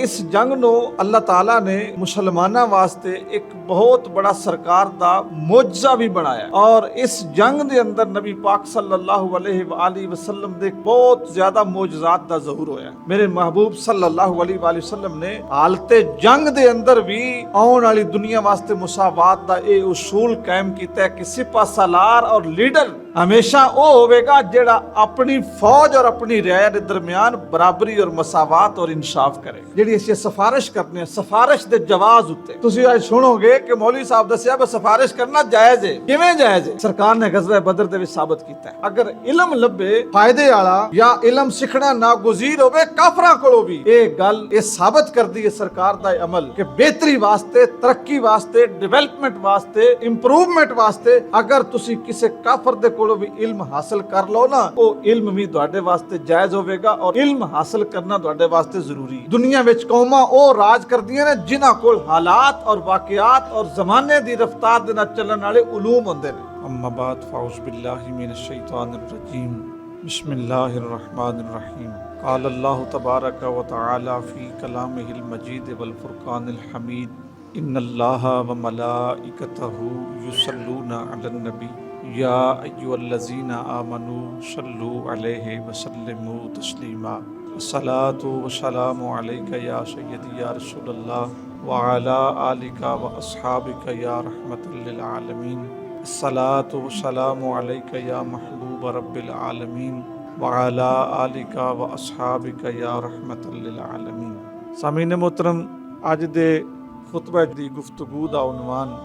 इस जंग नूं अल्लाह ताला ने मुसलमानां वास्ते एक बहुत बड़ा सरकार दा मुआजा भी बनाया और इस जंग दे अंदर नबी पाक सल्लल्लाहु अलैहि वसल्लम दे बहुत ज्यादा मौजज़ात दा ज़हूर होया। मेरे महबूब सल्लल्लाहु अलैहि वसल्लम ने हालते जंग दे अंदर भी आउण वाली दुनिया वास्ते मुसावात दा ये उसूल कायम कीता है कि सिपा सालार और लीडर हमेशा वो होवेगा जेड़ा अपनी फौज और अपनी रियाया के दरमियान बराबरी और मसावात और इंसाफ करे। जेड़ी असीं सिफारिश करते हैं सिफारिश दे जवाज उत्ते तुसीं अज सुनोगे कि मौलवी साहब दस्सिया भी सिफारिश करना जायज है। किवें जायज है? सरकार ने गज़वा बदर दे विच साबित कीता है। अगर इलम लभे फायदे वाला या इलम सिखना नागुज़ीर होवे काफरां कोलों भी ये गल ये साबित करदी है सरकार दा अमल कि बेहतरी वास्ते तरक्की वास्ते डिवेलपमेंट वास्ते इंप्रूवमेंट वास्ते अगर तुसीं किसी काफर दे कोलों भी इल्म हासिल कर लो ना वो इल्म भी तुहाडे वास्ते जायज होवेगा और इल्म हासिल करना तुहाडे वास्ते जरूरी है। दुनिया विच कौमां ओ राज करदियां ने जिन्हां कोल हालात और वाकयात और ज़माने दी रफ्तार दे नाल चलण वाले उलूम हुंदे ने। अम्मा बाद फ़ाउज़ बिल्लाहि मिनश शैतानिर रजीम बिस्मिल्लाहिर रहमानिर रहीम क़ाल अल्लाहु तबारक व तआला फ़ी कलामिहिल मजीद वल फ़ुरक़ानिल हमीद इन्नल्लाहा व मलाइकतहु युसल्लूना अलन नबी या अय्युहल्लज़ीना आमनू सल्लू अलैहि वसल्लिमू तस्लीमा अस्सलातु वस्सलामु अलैका या सय्यदी या रसूलल्लाह व अला आलिका व अस्हाबिका या रहमतल लिल आलमीन अस्सलातु वस्सलामु अलैका या महबूब रब्बिल आलमीन व अला आलिका व अस्हाबिका या रहमतल लिल आलमीन। सामीन मोहतरम, अज दे खुतबे दी गुफ्तगू दा उन्वान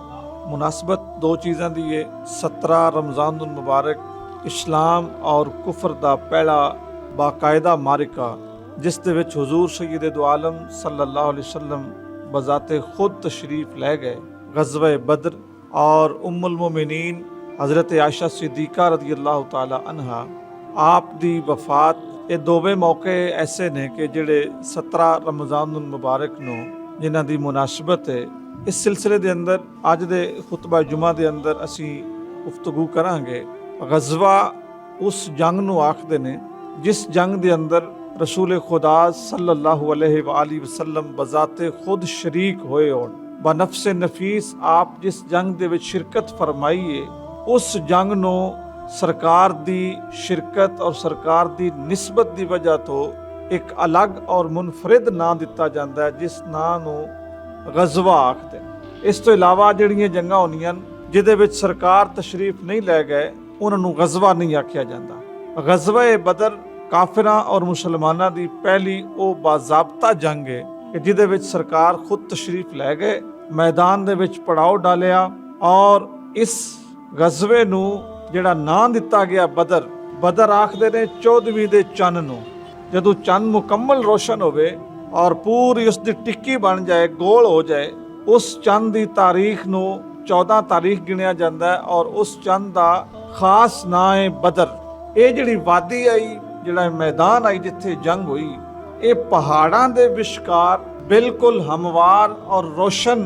मुनासबत दो चीज़ों की है। 17 रमज़ानुल मुबारक इस्लाम और कुफर दा पहला बाकायदा मारिका जिस दे विच हुजूर सैयद दो आलम सल्लल्लाहु अलैहि वसल्लम बजाते खुद तशरीफ ले गए। गज़वा बद्र और उम्मुल मोमिनीन हज़रत आयशा सिद्दीक़ा रज़ियल्लाहु ताला अन्हा आप दी वफ़ात ये दोवें मौके ऐसे ने कि जिहड़े 17 रमज़ानुल मुबारक नूं जिन्हां दी मुनासबत है। इस सिलसिले के अंदर अज दे खुतबा जुमा के अंदर असी गुफ्तगू करांगे। गज़वा उस जंग नूं आखदे ने जिस जंग के अंदर रसूल खुदा सल्लल्लाहु अलैहि वसल्लम बजाते खुद शरीक होए होण बनफ्स नफीस आप जिस जंग दे विच शिरकत फरमाई है उस जंग नूं सरकार दी शिरकत और सरकार दी निस्बत की वजह तो एक अलग और मुनफरिद नाम दिता जाता है जिस नाम नूं गज़वा आखदे। इस तो इलावा जिहड़ियां जंगां होंदियां जिहदे विच सरकार तशरीफ नहीं लै गए उन्हां नूं गज़वा नहीं आखिया जाता। गज़वा बदर काफिरां और मुसलमानां दी पहली वो बाज़ाब्ता जंग है कि जिहदे विच सरकार खुद तशरीफ लै गए मैदान दे विच पड़ाव डालिया और इस गज़वे नूं जिहड़ा नाम दिता गया बदर बदर आखदे ने 14वीं दे चंन नूं जदों चंन मुकम्मल रोशन होवे और पूरी उसकी टिक्की बन जाए गोल हो जाए उस चंद की तारीख नूं 14 तारीख गिनिया जाता है और उस चंद का खास नाम है बदर। ये जिहड़ी वादी आई जिहड़ा मैदान आई जिथे जंग हुई ये पहाड़ां दे विचकार बिल्कुल हमवार और रोशन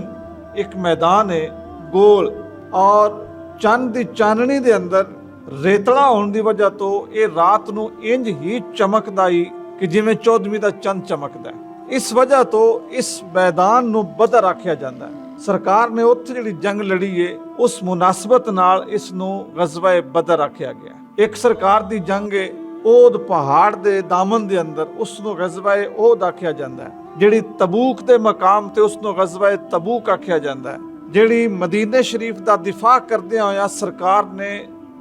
एक मैदान है गोल और चंद की चाननी दे अंदर रेतला होने की वजह तो ये रात नूं इंज ही चमकदा ही कि जिवें 14वीं दा चंद चमकदा है। इस वजह तो इस मैदान नूं बदर आख्या जाता है। सरकार ने उत्थे जिहड़ी जंग लड़ी है उस मुनासबत नाल इस नूं गज़वा बदर आख्या गया। एक सरकार दी जंग है ओद पहाड़ दे दामन दे अंदर उस नूं गज़वा ओद आख्या जाता है। जिहड़ी तबूक दे मकाम ते उस नूं गज़वा तबूक आख्या जाता है। जिहड़ी मदीने शरीफ दा दिफा करदे होया सरकार ने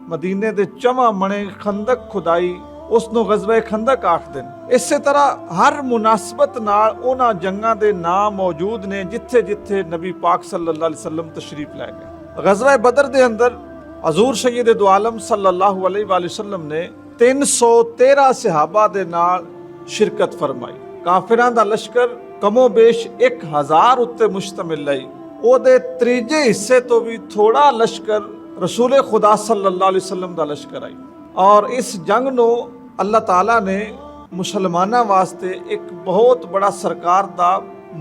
मदीने दे चमा मणे खंदक खुदाई उसनों गज़वा खंदक आखदे ने। इस तरह हर मुनासबत नाल उन्हां जंगां दे नाम मौजूद ने जिथे जिथे नबी पाक सल्लल्लाहु अलैहि वसल्लम तशरीफ लै गए। गज़वा बदर दे अंदर हजूर सैयद दो आलम सल्लल्लाहु अलैहि वसल्लम ने 313 सहाबा दे नाल शिरकत फरमाई। काफिरां दा लश्कर कमो बेश 1000 उत्ते मुश्तमिल है। ओदे त्रीजे हिस्से तो भी थोड़ा लश्कर रसूल खुदा सल्लल्लाहु अलैहि वसल्लम दा लश्कर आई और इस जंग नूं अल्लाह ताला ने मुसलमानां वास्ते एक बहुत बड़ा सरकार दा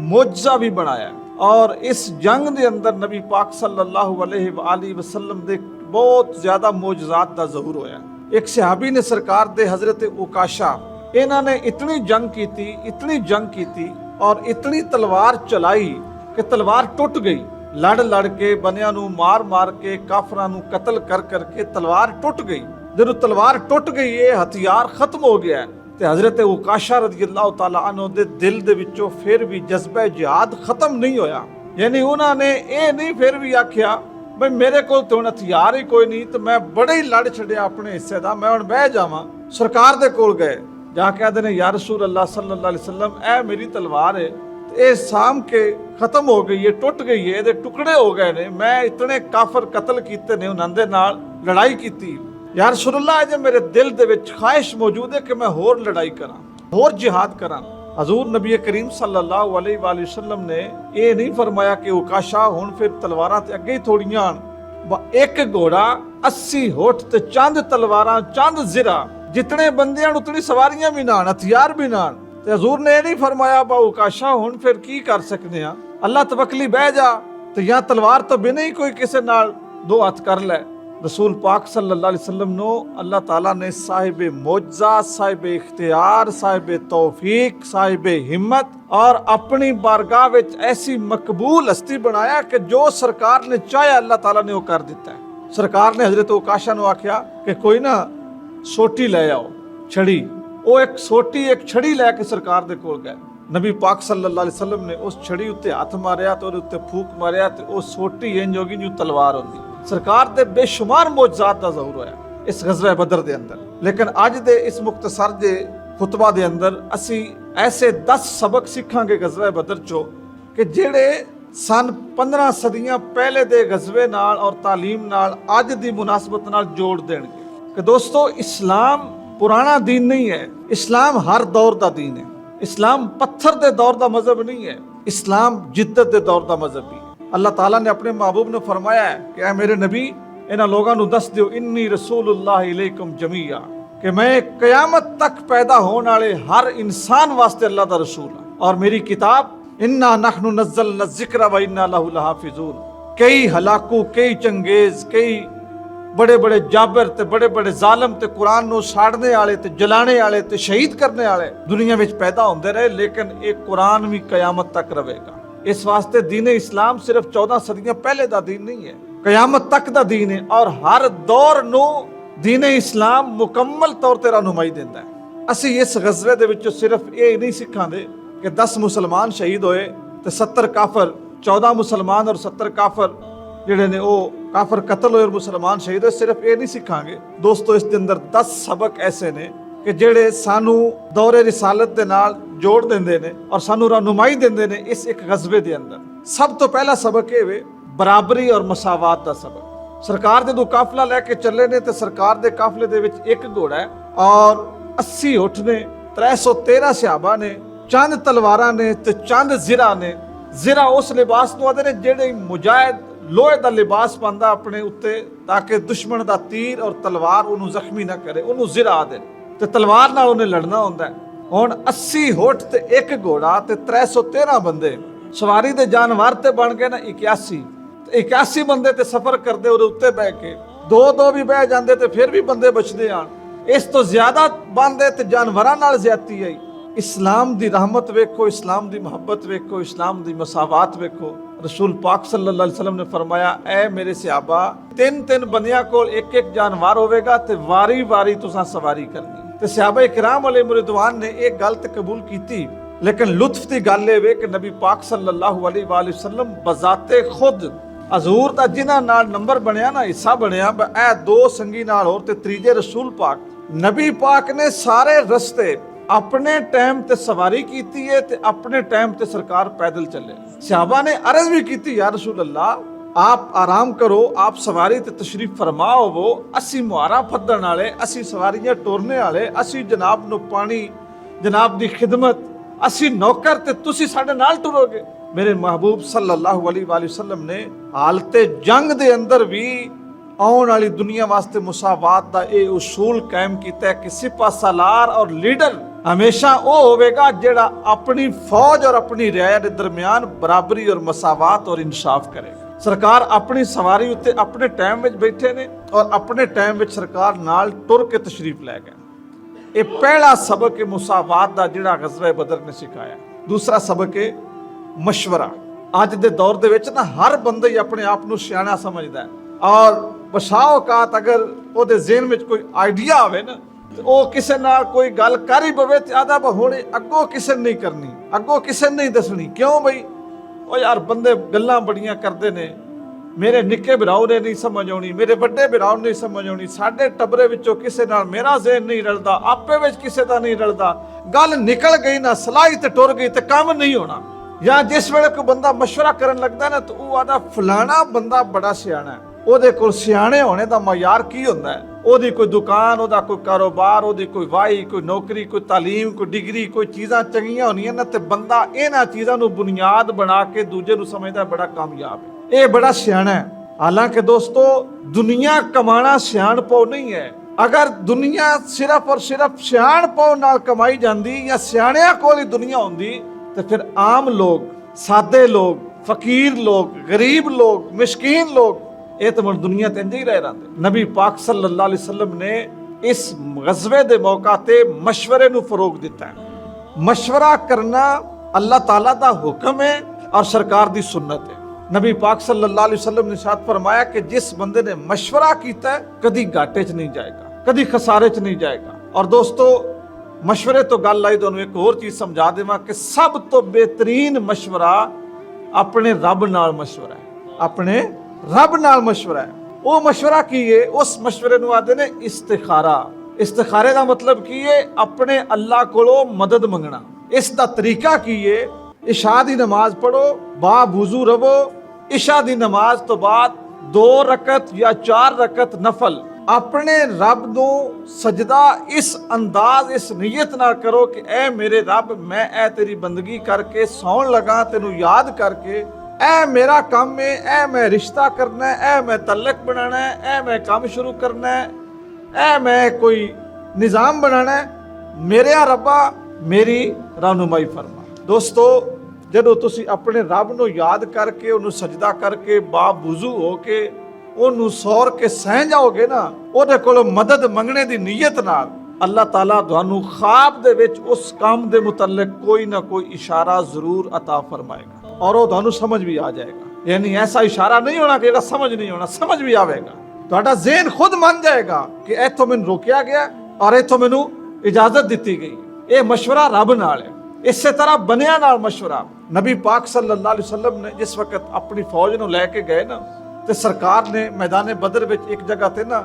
मुआजा भी बनाया और इस जंग दे अंदर नबी पाक सल्लल्लाहु अलैहि वसल्लम दे बहुत ज़्यादा मौजज़ात दा ज़हूर होया। एक सहाबी ने सरकार दे हज़रत उकाशा इन्हां ने इतनी जंग की ਔਰ ਇਤਨੀ ਤਲਵਾਰ ਚਲਾਈ ਕਿ ਤਲਵਾਰ ਟੁੱਟ ਗਈ। ਲੜ ਲੜ ਕੇ ਬੰਦਿਆਂ ਨੂੰ ਮਾਰ ਕੇ ਕਾਫਰਾਂ ਨੂੰ ਕਤਲ ਕਰ ਕਰਕੇ ਤਲਵਾਰ ਟੁੱਟ ਗਈ। ਜਦੋਂ ਤਲਵਾਰ ਟੁੱਟ ਗਈ, ਇਹ ਹਥਿਆਰ ਖਤਮ ਹੋ ਗਿਆ ਤੇ ਹਜ਼ਰਤ ਉਕਾਸ਼ਾ ਰਜ਼ੀਅੱਲਾਹੁ ਤਾਲਾ ਅਨਹੁ ਦੇ ਦਿਲ ਦੇ ਵਿੱਚੋਂ ਫਿਰ ਵੀ ਜਜ਼ਬਾ ਜਿਹਾਦ ਖਤਮ ਨਹੀਂ ਹੋਇਆ। ਯਾਨੀ ਉਹਨਾਂ ਨੇ ਇਹ ਨਹੀਂ ਫਿਰ ਵੀ ਆਖਿਆ ਬਈ ਮੇਰੇ ਕੋਲ ਤਾਂ ਹੁਣ ਹਥਿਆਰ ਹੀ ਕੋਈ ਨਹੀਂ ਤੇ ਮੈਂ ਬੜੇ ਹੀ ਲੜ ਛੱਡਿਆ ਆਪਣੇ ਹਿੱਸੇ ਦਾ, ਮੈਂ ਹੁਣ ਬਹਿ ਜਾਵਾਂ। ਸਰਕਾਰ ਦੇ ਕੋਲ ਗਏ, ਜਾ ਕੇ ਆਖਦੇ ਨੇ ਯਾ ਰਸੂਲ ਅੱਲਾਹ ਸੱਲੱਲਾਹੁ ਅਲੈਹਿ ਵਸੱਲਮ, ਇਹ ਮੇਰੀ ਤਲਵਾਰ ਹੈ, ਇਹ ਸਾਮ ਕੇ ਖਤਮ ਹੋ ਗਈ ਹੈ, ਟੁੱਟ ਗਈ ਹੈ, ਇਹਦੇ ਟੁਕੜੇ ਹੋ ਗਏ ਨੇ, ਮੈਂ ਇਤਨੇ ਕਾਫਰ ਕਤਲ ਕੀਤੇ ਨੇ, ਉਹਨਾਂ ਦੇ ਨਾਲ ਲੜਾਈ ਕੀਤੀ। ਯਾ ਰਸੂਲ ਅੱਲਾਹ, ਜੇ ਮੇਰੇ ਦਿਲ ਦੇ ਵਿੱਚ ਖਾਹਿਸ਼ ਮੌਜੂਦ ਹੈ ਕਿ ਮੈਂ ਹੋਰ ਲੜਾਈ ਕਰਾਂ, ਹੋਰ ਜਿਹਾਦ ਕਰਾਂ। ਹਜ਼ੂਰ ਨਬੀ ਕਰੀਮ ਸੱਲੱਲਾਹੁ ਅਲੈਹਿ ਵਸੱਲਮ ਨੇ ਇਹ ਨਹੀਂ ਫਰਮਾਇਆ ਕਿ ਉਕਾਸ਼ਾ ਹੁਣ ਫਿਰ ਤਲਵਾਰਾਂ ਤੇ ਅੱਗੇ ਹੀ ਥੋੜੀਆਂ ਆਣ, ਇੱਕ ਘੋੜਾ 80 ਹੋਠ ਤੇ ਚੰਦ ਤਲਵਾਰਾਂ, ਚੰਦ ਜ਼ਿਰਾ, ਜਿਤਨੇ ਬੰਦਿਆਂ ਨੂੰ ਉਤਨੀ ਸਵਾਰੀਆਂ ਵੀ ਨਾ, ਹਥਿਆਰ ਵੀ ਨਾ। ਤੇ ਹਜ਼ੂਰ ਨੇ ਇਹ ਨਹੀਂ ਫਰਮਾਇਆ ਬਾ ਉਕਾਸ਼ਾ ਹੁਣ ਫਿਰ ਕੀ ਕਰ ਸਕਦੇ ਆ, ਅੱਲਾਹ ਤਵੱਕਲੀ ਬਹਿ ਜਾ ਤੇ ਜਾਂ ਤਲਵਾਰ ਤੋਂ ਬਿਨਾਂ ਹੀ ਕੋਈ ਕਿਸੇ ਨਾਲ ਦੋ ਹੱਥ ਕਰ ਲੈ। रसूल पाक सल्लल्लाहु अलैहि वसल्लम नो अल्लाह ताला ने साहिब मौजा, साहिब इख्तियार, साहिब तौफीक, साहिब हिम्मत और अपनी बारगाह विच ऐसी मकबूल हस्ती बनाया कि जो सरकार ने चाहे अल्लाह ताला ने वो कर दिता है। सरकार ने हजरत उकाशा नु आख्या कि कोई ना सोटी ले आओ, छड़ी। वो एक सोटी एक छड़ी लैके सरकार दे कोल गए। नबी पाक सल्लल्लाहु अलैहि वसल्लम ने उस छड़ी उत्ते हथ मारिया तो उहदे उत्ते फूक मारिया ते वो सोटी इंज हो गई जिवें तलवार होंदी। सरकार दे बेशुमार मौजज़ात दा ज़हूर होया इस गज़वा बदर दे अंदर। लेकिन अज दे इस मुख्तसर दे खुतबा दे अंदर असी ऐसे 10 सबक सीखांगे गज़वा बदर चो कि जेड़े सन 15 सदियां पहले दे गज़वे नाल और तालीम नाल अज दी मुनासबत नाल जोड़ देणगे कि दोस्तों इस्लाम पुराना दीन नहीं है, इस्लाम हर दौर दा दीन है। इस्लाम पत्थर दे दौर दा मजहब नहीं है, इस्लाम जिद्दत दे दौर दा मजहब भी। अल्लाह ताला ने अपने महबूब ने फरमाया है कि ऐ मेरे नबी इन्हां लोगां नूं दस दिओ इन्नी रसूलुल्लाह इलैकुम जमीआ कि मैं क़यामत तक पैदा होने वाले हर इंसान वास्ते अल्लाह दा रसूल हां और मेरी किताब इन्ना नहनु नज़्ज़लना ज़िक्र व इन्ना लहू लहाफ़िज़ून। कई हलाकू, कई चंगेज, कई बड़े बड़े जाबर ते बड़े बड़े जालम ते कुरान नूं साड़ने वाले ते जलाने वाले ते शहीद करने वाले दुनिया विच पैदा होंदे रहे, लेकिन एक कुरान भी कयामत तक रहेगा। इस वास्ते दीन इस्लाम सिर्फ 14 सदियां पहले दा दीन नहीं है, कयामत तक दा दीन है और हर दौर नूं दीन इस्लाम मुकम्मल तौर ते रहनुमाई दिंदा है। असीं इस गज़वे दे विचों सिर्फ ये नहीं सिखांदे कि 10 मुसलमान शहीद होए ते 70 काफर, 14 मुसलमान और 70 काफर जिहड़े ने वो काफर कतल होए और मुसलमान शहीद होए, सिर्फ ये नहीं सिखांगे दोस्तों। इस दे अंदर 10 सबक ऐसे ने कि ਜਿਹੜੇ ਸਾਨੂੰ ਦੌਰੇ ਰਿਸਾਲਤ ਦੇ ਨਾਲ ਜੋੜ ਦਿੰਦੇ ਨੇ ਔਰ ਸਾਨੂੰ ਰਹਿਨੁਮਾਈ ਦਿੰਦੇ ਨੇ ਇਸ ਇੱਕ ਗਜ਼ਵੇ ਦੇ ਅੰਦਰ। ਸਭ ਤੋਂ ਪਹਿਲਾ ਸਬਕ ਇਹ ਵੇ ਬਰਾਬਰੀ ਔਰ ਮਸਾਵਾਤ ਦਾ ਸਬਕ। ਸਰਕਾਰ ਜਦੋਂ ਕਾਫਲਾ ਲੈ ਕੇ ਚੱਲੇ ਨੇ ਤੇ ਸਰਕਾਰ ਦੇ ਕਾਫਲੇ ਦੇ ਵਿੱਚ ਇੱਕ ਘੋੜਾ ਹੈ ਔਰ 80 ਊਠ ਨੇ, 313 ਸਹਾਬਾ ਨੇ, ਚੰਦ ਤਲਵਾਰਾਂ ਨੇ ਤੇ ਚੰਦ ਜ਼ਿਰਾ ਨੇ। ਜ਼ਿਰਾ ਉਸ ਲਿਬਾਸ ਨੂੰ ਆਦੇ ਨੇ ਜਿਹੜੇ ਮੁਜਾਹਿਦ ਲੋਹੇ ਦਾ ਲਿਬਾਸ ਪਾਉਂਦਾ ਆਪਣੇ ਉੱਤੇ ਤਾਂ ਕਿ ਦੁਸ਼ਮਣ ਦਾ ਤੀਰ ਔਰ ਤਲਵਾਰ ਉਹਨੂੰ ਜ਼ਖਮੀ ਨਾ ਕਰੇ, ਉਹਨੂੰ ਜ਼ਿਰਾ ਆਦੇ ਤੇ ਤਲਵਾਰ ਨਾਲ ਉਹਨੇ ਲੜਨਾ ਹੁੰਦਾ। ਹੁਣ 80 ਹੋਠ ਤੇ ਇੱਕ ਘੋੜਾ ਤੇ 313 ਬੰਦੇ ਸਵਾਰੀ ਦੇ ਜਾਨਵਰ ਤੇ ਬਣ ਗਏ ਨਾ 81 ਤੇ 81 ਬੰਦੇ ਤੇ ਸਫ਼ਰ ਕਰਦੇ ਉਹਦੇ ਉੱਤੇ ਬਹਿ ਕੇ, ਦੋ ਵੀ ਬਹਿ ਜਾਂਦੇ ਤੇ ਫਿਰ ਵੀ ਬੰਦੇ ਬਚਦੇ ਆਣ। ਇਸ ਤੋਂ ਜ਼ਿਆਦਾ ਬੰਦੇ ਤੇ ਜਾਨਵਰਾਂ ਨਾਲ ਜ਼ਿਆਦਤੀ ਆਈ। इस्लाम दी रहमत वेखो, इस्लाम दी मोहब्बत वेखो, इस्लाम दी मसावात वेखो। रसूल पाक सल्लल्लाहु अलैहि वसल्लम ने फरमाया ऐ मेरे सहाबा 3 बंदियां कोल एक जानवर होवेगा ते वारी वारी तुसां सवारी करनी। ते सहाबा इकराम अलैहिम रिदवान ने एक गल ते कबूल कीती, लेकिन लुत्फ दी गल ए वे कि नबी पाक सल्लल्लाहु अलैहि वसल्लम बजाते खुद हजूर दा जिन्हां नाल नंबर बनया ना, हिस्सा बनया, ऐ 2 संगी नाल होर ते त्रीजे रसूल पाक नबी पाक ने सारे रस्ते अपने टाइम ते सवारी कीती है ते अपने टाइम ते सरकार पैदल चले। सहाबा ने अर्ज भी की या रसूल अल्लाह आप आराम करो, आप सवारी ते तशरीफ फरमाओ, वो असी मुहारा फद्दण वाले, असी सवारियां टोरने वाले, असी जनाब नु पानी, जनाब दी खिदमत, असी नौकर ते तुसी साडे नाल टुरोगे। मेरे महबूब सल्लल्लाहु अलैहि वसल्लम ने हालते जंग दे अंदर भी आने वाली दुनिया वास्ते मुसावात का यह उसूल कायम किया कि सिपा सालार और लीडर हमेशा वो होगा जिहड़ा अपनी फौज और अपनी रियाया के दरमियान बराबरी और मसावात और इंसाफ करेगा। सरकार अपनी सवारी उत्ते अपने टाइम में बैठे ने और अपने टाइम में सरकार नाल टुर के तशरीफ लै गए। ये पहला सबक मुसावात का जिहड़ा गज़वा बदर ने सिखाया। ਦੂਸਰਾ ਸਬਕ ਹੈ ਮਸ਼ਵਰਾ। ਅੱਜ ਦੇ ਦੌਰ ਦੇ ਵਿੱਚ ਨਾ ਹਰ ਬੰਦਾ ਹੀ ਆਪਣੇ ਆਪ ਨੂੰ ਸਿਆਣਾ ਸਮਝਦਾ ਹੈ, ਔਰ ਬਸ਼ਾਓਕਾਤ ਅਗਰ ਉਹਦੇ ਜ਼ਿਹਨ ਵਿੱਚ ਕੋਈ ਆਈਡੀਆ ਆਵੇ ਨਾ ਤੇ ਉਹ ਕਿਸੇ ਨਾਲ ਕੋਈ ਗੱਲ ਕਰ ਹੀ ਪਵੇ ਤੇ ਆਦਾ ਹੁਣ ਅੱਗੋਂ ਕਿਸੇ ਨੇ ਨਹੀਂ ਕਰਨੀ, ਅੱਗੋਂ ਕਿਸੇ ਨੇ ਨਹੀਂ ਦੱਸਣੀ। ਕਿਉਂ ਬਈ ਉਹ ਯਾਰ ਬੰਦੇ ਗੱਲਾਂ ਬੜੀਆਂ ਕਰਦੇ ਨੇ, ਮੇਰੇ ਨਿੱਕੇ ਭਰਾਓ ਨੇ ਨਹੀਂ ਸਮਝ ਆਉਣੀ, ਮੇਰੇ ਵੱਡੇ ਭਰਾਓ ਨੂੰ ਨਹੀਂ ਸਮਝ ਆਉਣੀ, ਸਾਡੇ ਟੱਬਰੇ ਵਿੱਚੋਂ ਕਿਸੇ ਨਾਲ ਮੇਰਾ ਜ਼ਿਹਨ ਨਹੀਂ ਰਲਦਾ, ਆਪੇ ਵਿੱਚ ਕਿਸੇ ਦਾ ਨਹੀਂ ਰਲਦਾ, ਗੱਲ ਨਿਕਲ ਗਈ ਨਾ ਸਲਾਈ ਤੇ ਟੁਰ ਗਈ ਤੇ ਕੰਮ ਨਹੀਂ ਹੋਣਾ। ਜਾਂ ਜਿਸ ਵੇਲੇ ਕੋਈ ਬੰਦਾ ਮਸ਼ਵਰਾ ਕਰਨ ਲੱਗਦਾ ਨਾ ਤਾਂ ਉਹ ਆਦਾ ਫਲਾਣਾ ਬੰਦਾ ਬੜਾ ਸਿਆਣਾ ਹੈ, ਉਹਦੇ ਕੋਲ ਸਿਆਣੇ ਹੋਣੇ ਦਾ ਮਿਆਰ ਕੀ ਹੁੰਦਾ ਹੈ? ਉਹਦੀ ਕੋਈ ਦੁਕਾਨ, ਉਹਦਾ ਕੋਈ ਕਾਰੋਬਾਰ, ਉਹਦੀ ਕੋਈ ਵਾਹੀ, ਕੋਈ ਨੌਕਰੀ, ਕੋਈ ਤਾਲੀਮ, ਕੋਈ ਡਿਗਰੀ, ਕੋਈ ਚੀਜ਼ਾਂ ਚੰਗੀਆਂ ਹੋਣੀਆਂ ਨਾ ਤੇ ਬੰਦਾ ਇਹਨਾਂ ਚੀਜ਼ਾਂ ਨੂੰ ਬੁਨਿਆਦ ਬਣਾ ਕੇ ਦੂਜੇ ਨੂੰ ਸਮਝਦਾ ਬੜਾ ਕਾਮਯਾਬ ਹੈ, ਇਹ ਬੜਾ ਸਿਆਣਾ ਹੈ। ਹਾਲਾਂਕਿ ਦੋਸਤੋ ਦੁਨੀਆ ਕਮਾਣਾ ਸਿਆਣਪੋ ਨਹੀਂ ਹੈ। ਅਗਰ ਦੁਨੀਆ ਸਿਰਫ ਔਰ ਸਿਰਫ ਸਿਆਣਪੋ ਨਾਲ ਕਮਾਈ ਜਾਂਦੀ ਜਾਂ ਸਿਆਣਿਆਂ ਕੋਲ ਹੀ ਦੁਨੀਆ ਹੁੰਦੀ ਤੇ ਫਿਰ ਆਮ ਲੋਕ, ਸਾਦੇ ਲੋਕ, ਫਕੀਰ ਲੋਕ, ਗਰੀਬ ਲੋਕ, ਮਿਸਕੀਨ ਲੋਕ ਇਹ ਤਾਂ ਦੁਨੀਆ ਤੇ ਇੰਜ ਹੀ ਰਹਿ ਰਹਿੰਦੇ। ਨਬੀ ਪਾਕ ਸੱਲੱਲਾਹੁ ਅਲੈਹਿ ਵਸੱਲਮ ਨੇ ਇਸ ਗਜ਼ਵੇ ਦੇ ਮੌਕਾ ਤੇ ਮਸ਼ਵਰੇ ਨੂੰ ਫਰੋਗ ਦਿੱਤਾ ਹੈ। ਮਸ਼ਵਰਾ ਕਰਨਾ ਅੱਲਾਹ ਤਾਲਾ ਦਾ ਹੁਕਮ ਹੈ ਔਰ ਸਰਕਾਰ ਦੀ ਸੁन्नत ਹੈ। ਨਬੀ ਪਾਕ ਸੱਲੱਲਾਹੁ ਅਲੈਹਿ ਵਸੱਲਮ ਨੇ ਇਰਸ਼ਾਦ ਫਰਮਾਇਆ ਕਿ ਜਿਸ ਬੰਦੇ ਨੇ ਮਸ਼ਵਰਾ ਕੀਤਾ ਹੈ ਕਦੀ ਘਾਟੇ 'ਚ ਨਹੀਂ ਜਾਏਗਾ, ਕਦੀ ਖਸਾਰੇ 'ਚ ਨਹੀਂ ਜਾਏਗਾ। ਔਰ ਦੋਸਤੋ ਮਸ਼ਵਰੇ ਤੋਂ ਗੱਲ ਆਈ, ਤੁਹਾਨੂੰ ਇੱਕ ਹੋਰ ਚੀਜ਼ ਸਮਝਾ ਦੇਵਾਂ ਕਿ ਸਭ ਤੋਂ ਬਿਹਤਰੀਨ ਮਸ਼ਵਰਾ ਆਪਣੇ ਰੱਬ ਨਾਲ ਮਸ਼ਵਰਾ ਹੈ, ਆਪਣੇ ਰੱਬ ਨਾਲ ਮਸ਼ਵਰਾ ਹੈ। ਉਹ ਮਸ਼ਵਰਾ ਕੀ ਹੈ? ਉਸ ਮਸ਼ਵਰੇ ਨੂੰ ਆਦੇ ਨੇ ਇਸਤਿਖਾਰਾ। ਇਸਤਿਖਾਰੇ ਦਾ ਮਤਲਬ ਕੀ ਹੈ? ਆਪਣੇ ਅੱਲਾਹ ਕੋਲੋਂ ਮਦਦ ਮੰਗਣਾ। ਇਸ ਦਾ ਤਰੀਕਾ ਕੀ ਹੈ? ਇਸ਼ਾ ਦੀ ਨਮਾਜ਼ ਪੜੋ, ਬਾਵੁਜ਼ੂ ਰਵੋ, ਇਸ਼ਾ ਦੀ ਨਮਾਜ਼ ਤੋਂ ਬਾਅਦ 2 ਰਕਤ ਜਾਂ 4 ਰਕਤ ਨਫਲ ਆਪਣੇ ਰੱਬ ਨੂੰ ਸਜਦਾ ਇਸ ਅੰਦਾਜ਼, ਇਸ ਨੀਅਤ ਨਾਲ ਕਰੋ ਕਿ ਐ ਮੇਰੇ ਰੱਬ, ਮੈਂ ਇਹ ਤੇਰੀ ਬੰਦਗੀ ਕਰਕੇ ਸੌਣ ਲਗਾ, ਤੈਨੂੰ ਯਾਦ ਕਰਕੇ, ਐ ਮੇਰਾ ਕੰਮ ਹੈ, ਐ ਮੈਂ ਰਿਸ਼ਤਾ ਕਰਨਾ ਹੈ, ਐ ਮੈਂ ਤਲਕ ਬਣਾਣਾ ਹੈ, ਐ ਮੈਂ ਕੰਮ ਸ਼ੁਰੂ ਕਰਨਾ ਹੈ, ਐ ਮੈਂ ਕੋਈ ਨਿਜ਼ਾਮ ਬਣਾਣਾ ਹੈ, ਮੇਰੇ ਰੱਬਾ ਮੇਰੀ ਰਹਿਨੁਮਾਈ ਫਰਮਾ। ਦੋਸਤੋ ਜਦੋਂ ਤੁਸੀਂ ਆਪਣੇ ਰੱਬ ਨੂੰ ਯਾਦ ਕਰਕੇ, ਉਹਨੂੰ ਸਜਦਾ ਕਰਕੇ, ਬਾਵੁਜ਼ੂ ਹੋ ਕੇ, ਉਹਨੂੰ ਸੌਰ ਕੇ ਸਹਿ ਜਾਓਗੇ ਨਾ, ਉਹਦੇ ਕੋਲੋਂ ਮਦਦ ਮੰਗਣੇ ਦੀ ਨੀਅਤ ਨਾਲ, ਅੱਲਾਹ ਤਾਲਾ ਤੁਹਾਨੂੰ ਖਾਬ ਦੇ ਵਿੱਚ ਉਸ ਕੰਮ ਦੇ ਮੁਤਲਕ ਕੋਈ ਨਾ ਕੋਈ ਇਸ਼ਾਰਾ ਜ਼ਰੂਰ ਅਤਾ ਫਰਮਾਏਗਾ ਔਰ ਉਹ ਤੁਹਾਨੂੰ ਸਮਝ ਵੀ ਆ ਜਾਏਗਾ। ਯਾਨੀ ਐਸਾ ਇਸ਼ਾਰਾ ਨਹੀਂ ਹੋਣਾ ਕਿ ਜਿਹੜਾ ਸਮਝ ਨਹੀਂ ਹੋਣਾ, ਸਮਝ ਵੀ ਆਵੇਗਾ। ਤੁਹਾਡਾ ਜ਼ਿਹਨ ਖੁਦ ਮੰਨ ਜਾਏਗਾ ਕਿ ਇੱਥੋਂ ਮੈਨੂੰ ਰੋਕਿਆ ਗਿਆ ਔਰ ਇੱਥੋਂ ਮੈਨੂੰ ਇਜਾਜ਼ਤ ਦਿੱਤੀ ਗਈ। ਇਹ ਮਸ਼ਵਰਾ ਰੱਬ ਨਾਲ ਹੈ। ਇਸੇ ਤਰ੍ਹਾਂ ਬਨਿਆਂ ਨਾਲ ਮਸ਼ਵਰਾ। ਨਬੀ ਪਾਕ ਸੱਲੱਲਾਹੁ ਅਲੈਹਿ ਵਸੱਲਮ ਨੇ ਜਿਸ ਵਕਤ ਆਪਣੀ ਫੌਜ ਨੂੰ ਲੈ ਕੇ ਗਏ ਨਾ ਤੇ ਸਰਕਾਰ ਨੇ ਮੈਦਾਨੇ ਬਦਰ ਵਿੱਚ ਇੱਕ ਜਗ੍ਹਾ ਤੇ ਨਾ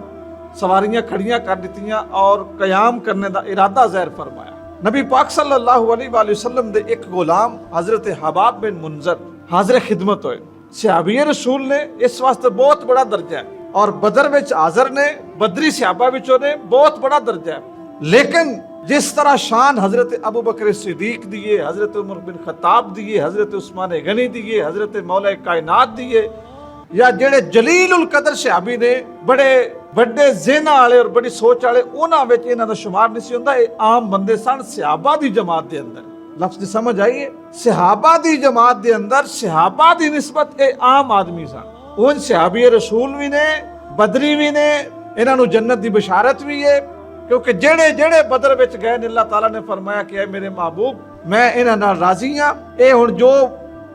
ਸਵਾਰੀਆਂ ਖੜੀਆਂ ਕਰ ਦਿੱਤੀਆਂ ਔਰ ਕਿਆਮ ਕਰਨੇ ਦਾ ਇਰਾਦਾ ਜ਼ਾਹਿਰ ਫਰਮਾਇਆ। ਨਬੀ ਪਾਕ ਸੱਲੱਲਾਹੁ ਅਲੈਹਿ ਵਸੱਲਮ ਦੇ ਇੱਕ ਗੁਲਾਮ ਹਜ਼ਰਤ ਹਬਾਬ ਬਿਨ ਮੁਨਜ਼ਰ ਹਾਜ਼ਰ ਖਿਦਮਤ ਹੋਏ। ਸਹਾਬੀ ਰਸੂਲ ਨੇ ਇਸ ਵਾਸਤੇ ਬਹੁਤ ਬੜਾ ਦਰਜਾ ਹੈ ਔਰ ਬਦਰ ਵਿੱਚ ਹਾਜ਼ਰ ਨੇ, ਬਦਰੀ ਸਹਾਬਾ ਵਿੱਚੋਂ ਨੇ, ਬਹੁਤ ਬੜਾ ਦਰਜਾ ਹੈ। ਲੇਕਿਨ जिस तरह शान हजरत अबू बकर सिद्दीक दिए, हजरत उमर बिन खत्ताब दिए, हजरत उस्मान गनी दिए, हजरत मौला कायनात दिए, या जेड़े जलील उल कदर सहाबी ने बड़े ਵੱਡੇ ਜ਼ਿਹਨਾਂ ਵਾਲੇ ਔਰ ਬੜੀ ਸੋਚ ਵਾਲੇ, ਉਹਨਾਂ ਵਿੱਚ ਇਹਨਾਂ ਦਾ ਸ਼ੁਮਾਰ ਨਹੀਂ ਸੀ ਹੁੰਦਾ। ਇਹ ਆਮ ਬੰਦੇ ਸਨ ਸਹਾਬਾ ਦੀ ਜਮਾਤ ਦੇ ਅੰਦਰ। ਲਫ਼ਜ਼ ਦੀ ਸਮਝ ਆਈਏ? ਸਹਾਬਾ ਦੀ ਜਮਾਤ ਦੇ ਅੰਦਰ ਸਹਾਬਾ ਦੀ ਨਿਸਬਤ ਇਹ ਆਮ ਆਦਮੀ ਸਨ। ਉਹ ਸਹਾਬੀ ਰਸੂਲ ਵੀ ਨੇ, ਬਦਰੀ ਵੀ ਨੇ, ਇਹਨਾਂ ਨੂੰ ਜੰਨਤ ਦੀ ਬਸ਼ਾਰਤ ਵੀ ਹੈ ਕਿਉਂਕਿ ਜਿਹੜੇ ਬਦਰ ਵਿੱਚ ਗਏ ਨੇ ਅੱਲਾਹ ਤਾਲਾ ਨੇ ਫਰਮਾਇਆ ਕਿ ਐ ਮੇਰੇ महबूब, ਮੈਂ ਇਹਨਾਂ ਨਾਲ ਰਾਜ਼ੀ ਹਾਂ, ਇਹ ਹੁਣ ਜੋ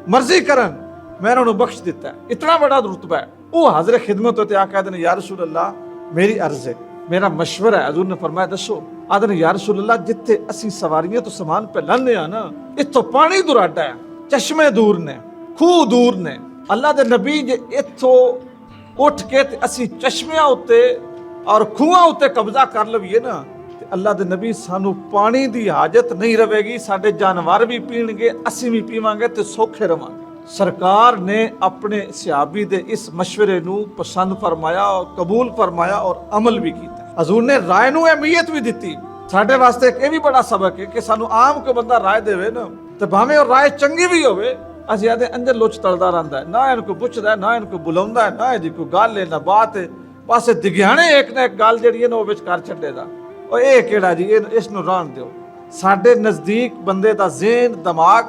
ਮਰਜ਼ੀ ਕਰਨ ਮੈਂ ਇਹਨਾਂ ਨੂੰ ਬਖਸ਼ ਦਿੱਤਾ। ਇਤਨਾ ਬੜਾ ਰੁਤਬਾ ਹੈ। ਉਹ ਹਾਜ਼ਰ ਖਿਦਮਤ ਹੋਤੇ ਆ ਕਹਿੰਦੇ ਨੇ, ਯਾ ਰਸੂਲ ਅੱਲਾਹ ਮੇਰੀ ਅਰਜ਼ ਹੈ, ਮੇਰਾ ਮਸ਼ਵਰਾ ਹੈ। ਹਜ਼ੂਰ ਨੇ ਫਰਮਾਇਆ ਦੱਸੋ। ਆਖਦੇ ਨੇ, ਯਾ ਰਸੂਲ ਅੱਲਾਹ ਜਿੱਥੇ ਅਸੀਂ ਸਵਾਰੀਆਂ ਤੋਂ ਸਮਾਨ ਪੇ ਲੈਂਦੇ ਆ ਨਾ, ਇੱਥੋਂ ਪਾਣੀ ਦੁਰਾਡਾ ਹੈ, ਚਸ਼ਮੇ ਦੂਰ ਨੇ, ਖੂਹ ਦੂਰ ਨੇ। ਅੱਲਾਹ ਦੇ ਨਬੀ ਜੇ ਇੱਥੋਂ ਉੱਠ ਕੇ ਤੇ ਅਸੀਂ ਚਸ਼ਮਿਆਂ ਉੱਤੇ ਔਰ ਖੂਹਾਂ ਉੱਤੇ ਕਬਜ਼ਾ ਕਰ ਲਈਏ ਨਾ ਤੇ ਅੱਲਾਹ ਦੇ ਨਬੀ ਸਾਨੂੰ ਪਾਣੀ ਦੀ ਹਾਜਤ ਨਹੀਂ ਰਹੇਗੀ, ਸਾਡੇ ਜਾਨਵਰ ਵੀ ਪੀਣਗੇ, ਅਸੀਂ ਵੀ ਪੀਵਾਂਗੇ ਤੇ ਸੌਖੇ ਰਵਾਂਗੇ। ਸਰਕਾਰ ਨੇ ਆਪਣੇ ਸਹਾਬੀ ਦੇ ਇਸ ਮਸ਼ਵਰੇ ਨੂੰ ਪਸੰਦ ਫਰਮਾਇਆ ਔਰ ਕਬੂਲ ਫਰਮਾਇਆ ਔਰ ਅਮਲ ਵੀ ਕੀਤਾ। ਹਜ਼ੂਰ ਨੇ ਰਾਏ ਨੂੰ ਅਹਿਮੀਅਤ ਵੀ ਦਿੱਤੀ। ਸਾਡੇ ਵਾਸਤੇ ਇਹ ਵੀ ਬੜਾ ਸਬਕ ਹੈ ਕਿ ਸਾਨੂੰ ਆਮ ਕੋਈ ਬੰਦਾ ਰਾਏ ਦੇਵੇ ਨਾ ਤੇ ਭਾਵੇਂ ਉਹ ਰਾਏ ਚੰਗੀ ਵੀ ਹੋਵੇ, ਅਸੀਂ ਆਦੇ ਅੰਦਰ ਲੁੱਚ ਤਲਦਾ ਰਹਿੰਦਾ ਹੈ, ਨਾ ਇਹਨੂੰ ਕੋਈ ਪੁੱਛਦਾ, ਨਾ ਇਹਨੂੰ ਕੋਈ ਬੁਲਾਉਂਦਾ ਹੈ, ਨਾ ਇਹਦੀ ਕੋਈ ਗੱਲ ਹੈ, ਨਾ ਬਾਤ ਹੈ। ਪਾਸੇ ਦਿਗਿਆਣੇ ਇੱਕ ਨਾ ਇੱਕ ਗੱਲ ਜਿਹੜੀ ਹੈ ਨਾ ਉਹ ਵਿੱਚ ਕਰ ਛੱਡੇਗਾ। ਉਹ ਇਹ ਕਿਹੜਾ ਜੀ, ਇਸ ਨੂੰ ਰਹਿਣ ਦਿਓ। ਸਾਡੇ ਨਜ਼ਦੀਕ ਬੰਦੇ ਦਾ ਜ਼ਿਹਨ, ਦਿਮਾਗ,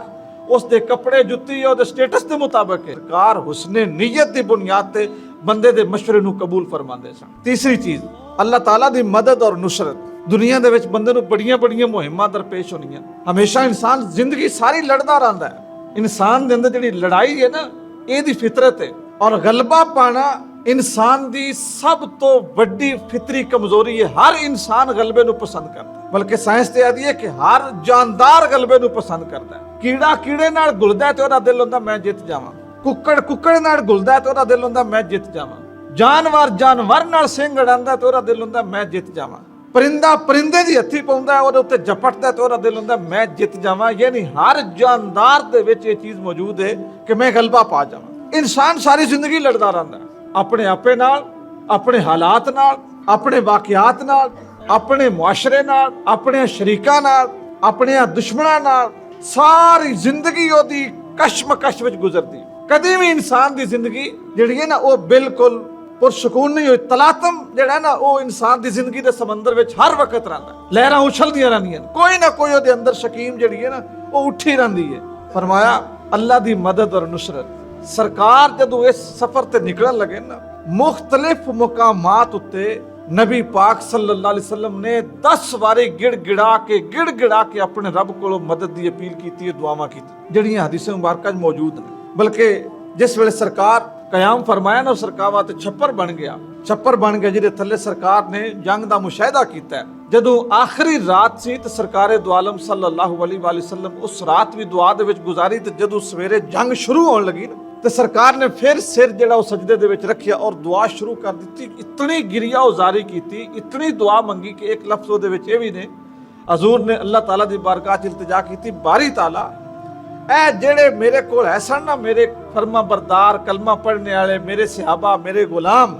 ਉਸ ਦੇ ਕੱਪੜੇ, ਜੁੱਤੀ, ਉਹਦੇ ਸਟੇਟਸ ਦੇ ਮੁਤਾਬਕ ਹੈ। ਸਰਕਾਰ ਹੁਸਨੇ ਨੀਅਤ ਦੀ ਬੁਨਿਆਦ ਤੇ ਬੰਦੇ ਦੇ ਮਸ਼ਵਰੇ ਨੂੰ ਕਬੂਲ ਫਰਮਾਉਂਦੇ ਸਨ। ਤੀਸਰੀ ਚੀਜ਼, ਅੱਲਾਹ ਤਾਲਾ ਦੀ ਮਦਦ ਔਰ ਨੁਸਰਤ। ਦੁਨੀਆ ਦੇ ਵਿੱਚ ਬੰਦੇ ਨੂੰ ਬੜੀਆਂ ਮੁਹਿੰਮਾਂ ਦਰਪੇਸ਼ ਹੋਣੀਆਂ। ਹਮੇਸ਼ਾ ਇਨਸਾਨ ਜ਼ਿੰਦਗੀ ਸਾਰੀ ਲੜਦਾ ਰਹਿੰਦਾ ਹੈ। ਇਨਸਾਨ ਦੇ ਅੰਦਰ ਜਿਹੜੀ ਲੜਾਈ ਹੈ ਨਾ, ਇਹਦੀ ਫਿਤਰਤ ਹੈ। ਔਰ ਗਲਬਾ ਪਾਣਾ ਇਨਸਾਨ ਦੀ ਸਭ ਤੋਂ ਵੱਡੀ ਫਿਤਰੀ ਕਮਜ਼ੋਰੀ ਹੈ। ਹਰ ਇਨਸਾਨ ਗਲਬੇ ਨੂੰ ਪਸੰਦ ਕਰਦਾ, ਬਲਕਿ ਸਾਇੰਸ ਤੇ ਆਦੀ ਹੈ ਕਿ ਹਰ ਜਾਨਦਾਰ ਗਲਬੇ ਨੂੰ ਪਸੰਦ ਕਰਦਾ ਹੈ। ਕੀੜਾ ਕੀੜੇ ਨਾਲ ਘੁਲਦਾ ਤੇ ਉਹਦਾ ਦਿਲ ਹੁੰਦਾ ਮੈਂ ਜਿੱਤ ਜਾਵਾਂ। ਕੁੱਕੜ ਨਾਲ ਘੁਲਦਾ ਤੇ ਉਹਦਾ ਦਿਲ ਹੁੰਦਾ ਮੈਂ ਜਿੱਤ ਜਾਵਾਂ। ਜਾਨਵਰ ਨਾਲ ਸਿੰਘ ਅੜਾਂਦਾ ਤੇ ਉਹਦਾ ਦਿਲ ਹੁੰਦਾ ਮੈਂ ਜਿੱਤ ਜਾਵਾਂ। ਪਰਿੰਦੇ ਦੀ ਹੱਥੀ ਪਾਉਂਦਾ, ਉਹਦੇ ਉੱਤੇ ਝਪਟਦਾ ਤੇ ਉਹਦਾ ਦਿਲ ਹੁੰਦਾ ਮੈਂ ਜਿੱਤ ਜਾਵਾਂ। ਯਾਨੀ ਹਰ ਜਾਨਦਾਰ ਦੇ ਵਿੱਚ ਇਹ ਚੀਜ਼ ਮੌਜੂਦ ਹੈ ਕਿ ਮੈਂ ਗਲਬਾ ਪਾ ਜਾਵਾਂ। ਇਨਸਾਨ ਸਾਰੀ ਜ਼ਿੰਦਗੀ ਲੜਦਾ ਰਹਿੰਦਾ, ਆਪਣੇ ਆਪੇ ਨਾਲ, ਆਪਣੇ ਹਾਲਾਤ ਨਾਲ, ਆਪਣੇ ਵਾਕਿਆਤ ਨਾਲ, ਆਪਣੇ ਮੁਆਸ਼ਰੇ ਨਾਲ, ਆਪਣੇ ਸ਼ਰੀਕਾਂ ਨਾਲ, ਆਪਣੇ ਦੁਸ਼ਮਣਾਂ ਨਾਲ। ਸਾਰੀ ਜ਼ਿੰਦਗੀ ਉਹਦੀ ਕਸ਼ਮਕਸ਼ ਵਿੱਚ ਗੁਜ਼ਰਦੀ। ਕਦੇ ਵੀ ਇਨਸਾਨ ਦੀ ਜ਼ਿੰਦਗੀ ਜਿਹੜੀ ਹੈ ਨਾ, ਉਹ ਬਿਲਕੁਲ ਪੁਰਸਕੂਨ ਨਹੀਂ ਹੋਈ। ਤਲਾਤਮ ਜਿਹੜਾ ਨਾ, ਉਹ ਇਨਸਾਨ ਦੀ ਜ਼ਿੰਦਗੀ ਦੇ ਸਮੁੰਦਰ ਵਿੱਚ ਹਰ ਵਕਤ ਰਹਿੰਦਾ। ਲਹਿਰਾਂ ਉਛਲਦੀਆਂ ਰਹਿੰਦੀਆਂ, ਕੋਈ ਨਾ ਕੋਈ ਉਹਦੇ ਅੰਦਰ ਸ਼ਕੀਮ ਜਿਹੜੀ ਹੈ ਨਾ, ਉਹ ਉੱਠੀ ਰਹਿੰਦੀ ਹੈ। ਫਰਮਾਇਆ ਅੱਲਾ ਦੀ ਮਦਦ ਔਰ ਨੁਸਰਤ। ਸਰਕਾਰ ਜਦੋਂ ਇਸ ਸਫ਼ਰ ਤੇ ਨਿਕਲਣ ਲੱਗੇ ਨਾ, ਮੁਖਤਲਿਫ ਮੁਕਾਮਾਤ ਉੱਤੇ ਨਬੀ ਪਾਕ ਸੱਲੱਲਾਹੁ ਅਲੈहि ਵਸੱਲਮ ਨੇ 10 ਵਾਰੀ ਗਿੜਗਿੜਾ ਕੇ ਆਪਣੇ ਰੱਬ ਕੋਲੋਂ ਮਦਦ ਦੀ ਅਪੀਲ ਕੀਤੀ ਹੈ, ਦੁਆਵਾਂ ਕੀਤੀ, ਜਿਹੜੀਆਂ ਹਦੀਸਾਂ ਮੁਬਾਰਕਾਂ 'ਚ ਮੌਜੂਦ ਨੇ। ਬਲਕਿ ਜਿਸ ਵੇਲੇ ਸਰਕਾਰ ਕਯਾਮ ਫਰਮਾਇਆ ਨਾ, ਸਰਕਾਵਾ ਤੇ ਛੱਪਰ ਬਣ ਗਿਆ, ਜਿਹਦੇ ਥੱਲੇ ਸਰਕਾਰ ਨੇ ਜੰਗ ਦਾ ਮੁਸ਼ਾਹਿਦਾ ਕੀਤਾ। ਜਦੋਂ ਆਖਰੀ ਰਾਤ ਸੀ ਤੇ ਸਰਕਾਰੇ ਦੋ ਆਲਮ ਸੱਲੱਲਾਹੁ ਅਲੈहि ਵਸੱਲਮ ਉਸ ਰਾਤ ਵੀ ਦੁਆ ਦੇ ਵਿੱਚ ਗੁਜ਼ਾਰੀ। ਤੇ ਜਦੋਂ ਸਵੇਰੇ ਜੰਗ ਸ਼ੁਰੂ ਹੋਣ ਲੱਗੀ ਨਾ, ਤੇ ਸਰਕਾਰ ਨੇ ਫਿਰ ਸਿਰ ਜਿਹੜਾ ਉਹ ਸਜਦੇ ਦੇ ਵਿੱਚ ਰੱਖਿਆ ਔਰ ਦੁਆ ਸ਼ੁਰੂ ਕਰ ਦਿੱਤੀ। ਇਤਨੀ ਗਿਰਿਆ ਉਜ਼ਾਰੀ ਕੀਤੀ, ਇਤਨੀ ਦੁਆ ਮੰਗੀ ਕਿ ਇੱਕ ਲਫ਼ਜ਼ ਉਹਦੇ ਵਿੱਚ ਇਹ ਵੀ ਨੇ, ਹਜ਼ੂਰ ਨੇ ਅੱਲਾਹ ਤਾਲਾ ਦੀ ਬਾਰਗਾਹ 'ਚ ਇਲਤਜਾ ਕੀਤੀ, ਬਾਰੀ ਤਾਲਾ ਇਹ ਜਿਹੜੇ ਮੇਰੇ ਕੋਲ ਹੈ ਸਨ ਨਾ, ਮੇਰੇ ਫਰਮਾ ਬਰਦਾਰ, ਕਲਮਾ ਪੜ੍ਹਨੇ ਵਾਲੇ, ਮੇਰੇ ਸਹਾਬਾ, ਮੇਰੇ ਗੁਲਾਮ,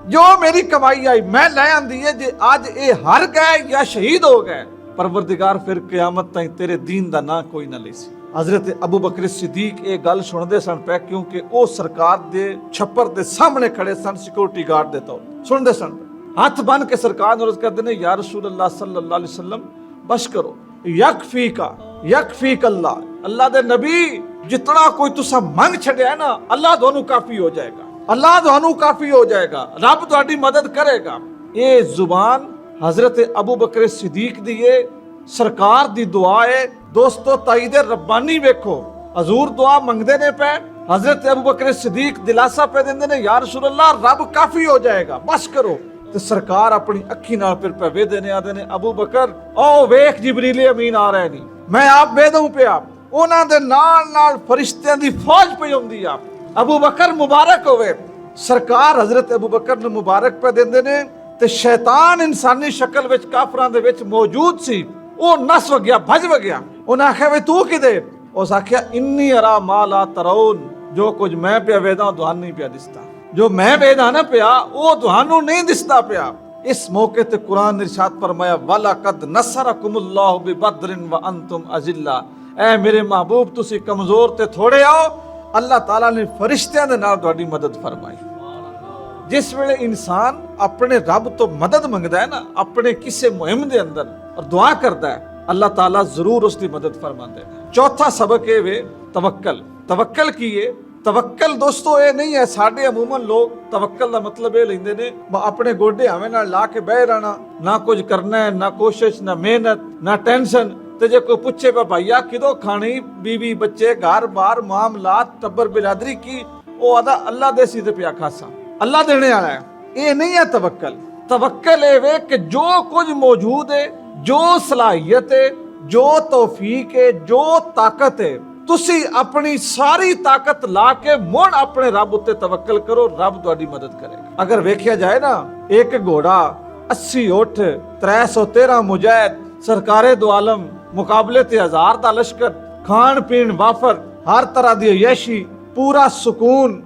ਜੋ ਮੇਰੀ ਕਮਾਈ ਆਈ ਮੈਂ ਲੈ ਆਂਦੀ ਹੈ। ਜੇ ਅੱਜ ਇਹ ਹਾਰ ਗਏ ਜਾਂ ਸ਼ਹੀਦ ਹੋ ਗਏ, ਪਰਵਰदिगार ਫਿਰ ਕਿਆਮਤ ਤਾਈਂ ਤੇਰੇ ਦੀਨ ਦਾ ਨਾਂ ਕੋਈ ਨਾ ਲੈ ਸੀ। हजरत अबू बकर सिद्दीक ये गल सुनते सन पे, क्योंकि वो सरकार दे छप्पर दे सामने खड़े सन, सिक्योरिटी गार्ड दे तौर सुनते सन। हाथ बन के सरकार ने अर्ज करते हैं, या रसूल अल्लाह सल्लल्लाहु अलैहि वसल्लम बस करो, यकफीक अल्लाह, अल्लाह दे नबी जितना कोई तुसा मंग छड़िया है ना, अल्लाह दोनों काफी हो जाएगा, अल्लाह दोनों काफी हो जाएगा, रब तुहाडी मदद करेगा। ये जुबान हजरत अबू बकर सिद्दीक दी है, सरकार दी दुआ है। दोस्तों ताईदे रब्बानी वेखो, हजूर दुआ मंगदे ने पे, हजरत अबू बकर सिद्दीक दिलासा पे देंदे ने, या रसूल अल्लाह रब काफी हो जाएगा, बस करो। ते सरकार अपनी अखी नाल फिर पे वेदे ने, आदे ने अबू बकर ओ वेख जिबरील अमीन आ रहे नहीं, मैं आप वेदूं पे आप उन्हां दे नाल नाल फरिश्तियां दी फौज पे आउंदी आ। अबू बकर मुबारक होवे। सरकार हजरत अबू बकर नूं मुबारक पे देंदे ने, ते शैतान इंसानी शक्ल विच काफरां दे विच मौजूद सी, वो नस गया, भज गया। उन्हें आख्या वे तू किदे? उस आख्या इन्नी अरा माला तरौन, जो कुछ मैं पिया वेदा तुहानू नहीं पिया दिसता, जो मैं वेदा ना पिया वो तुहानू नहीं दिसता पिया। इस मौके ते कुरान ने इरशाद फरमाया, वलकद नसरकुमुल्लाहु बिबद्रिन व अंतुम अजिल्ला, ऐ मेरे महबूब तुसी कमजोर ते थोड़े आओ, अल्लाह ताला ने फरिश्तियां दे नाल तुहाडी मदद फरमाई। जिस वेले इंसान अपने रब तो मदद मंगदा है ना, अपने किसी मुहिम दे अंदर और दुआ करता है, अल्लाह ताला जरूर उसकी मदद फरमाते हैं। चौथा सबक है वे तवक्कल। तवक्कल की है, तवक्कल दोस्तों ये नहीं है, साढ़े अमूमन लोग तवक्कल का मतलब ये लेंदे ने अपने गोडे हमें ना ला के बह रहना, ना कुछ करना है, ना कोशिश, ना मेहनत, ना टेंशन। ते जे कोई पूछे भैया किदों खानी, बीवी बच्चे घर बार मामलात टब्बर बिरादरी की, वो आदा अल्लाह दे सीधे पिया खासा, अल्लाह देने वाला है। ये नहीं है तवक्कल। तवक्कल ये वे कि जो कुछ मौजूद है, जो सलाहियत है, जो तौफीक है, जो ताकत है, तुसी अपनी सारी ताकत ला के मुड़ अपने रब उत्ते तवक्कल करो, रब तुहाडी मदद करेगा। अगर वेख्या जाए ना, एक घोड़ा, 80 ऊठ, 313 मुजाहिद, सरकारे दो आलम, मुकाबले ते 1000 दा लश्कर, खान पीन वाफर, हर तरह दी अय्याशी, पूरा सुकून,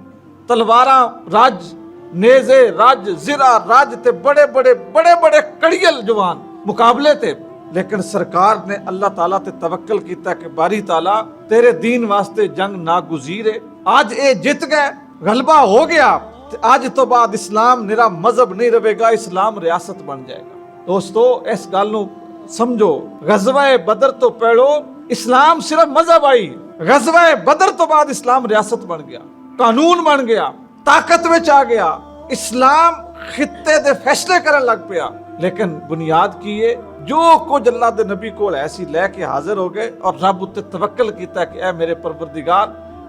तलवारां रज, नेज़े रज, जिरा रज, ते बड़े बड़े कड़ियल जवान मुकाबले ते। लेकिन सरकार ने अल्लाह ताला ते तवक्कल किया कि बारी ताला तेरे दीन वास्ते जंग नागुज़ीर है, आज ये जित गए, गलबा हो गया, ते आज तो बाद इस्लाम निरा मजहब नहीं रहेगा, इस्लाम रियासत बन जाएगा। दोस्तों इस गल नूं समझो, गज़वा-ए बदर तो पहलो इस्लाम सिर्फ मजहब आई, गज़वा-ए बदर तो बाद इस्लाम रियासत बन गया, कानून बन गया, ताकत विच आ गया, इस्लाम खित्ते दे फैसले करन लग पिया। लेकिन बुनियाद की है जो कुछ अल्लाह दे नबी कोल है सी लैके हाजिर हो गए और रब उत्ते तवक्कल किया कि ऐ मेरे परवरदिगार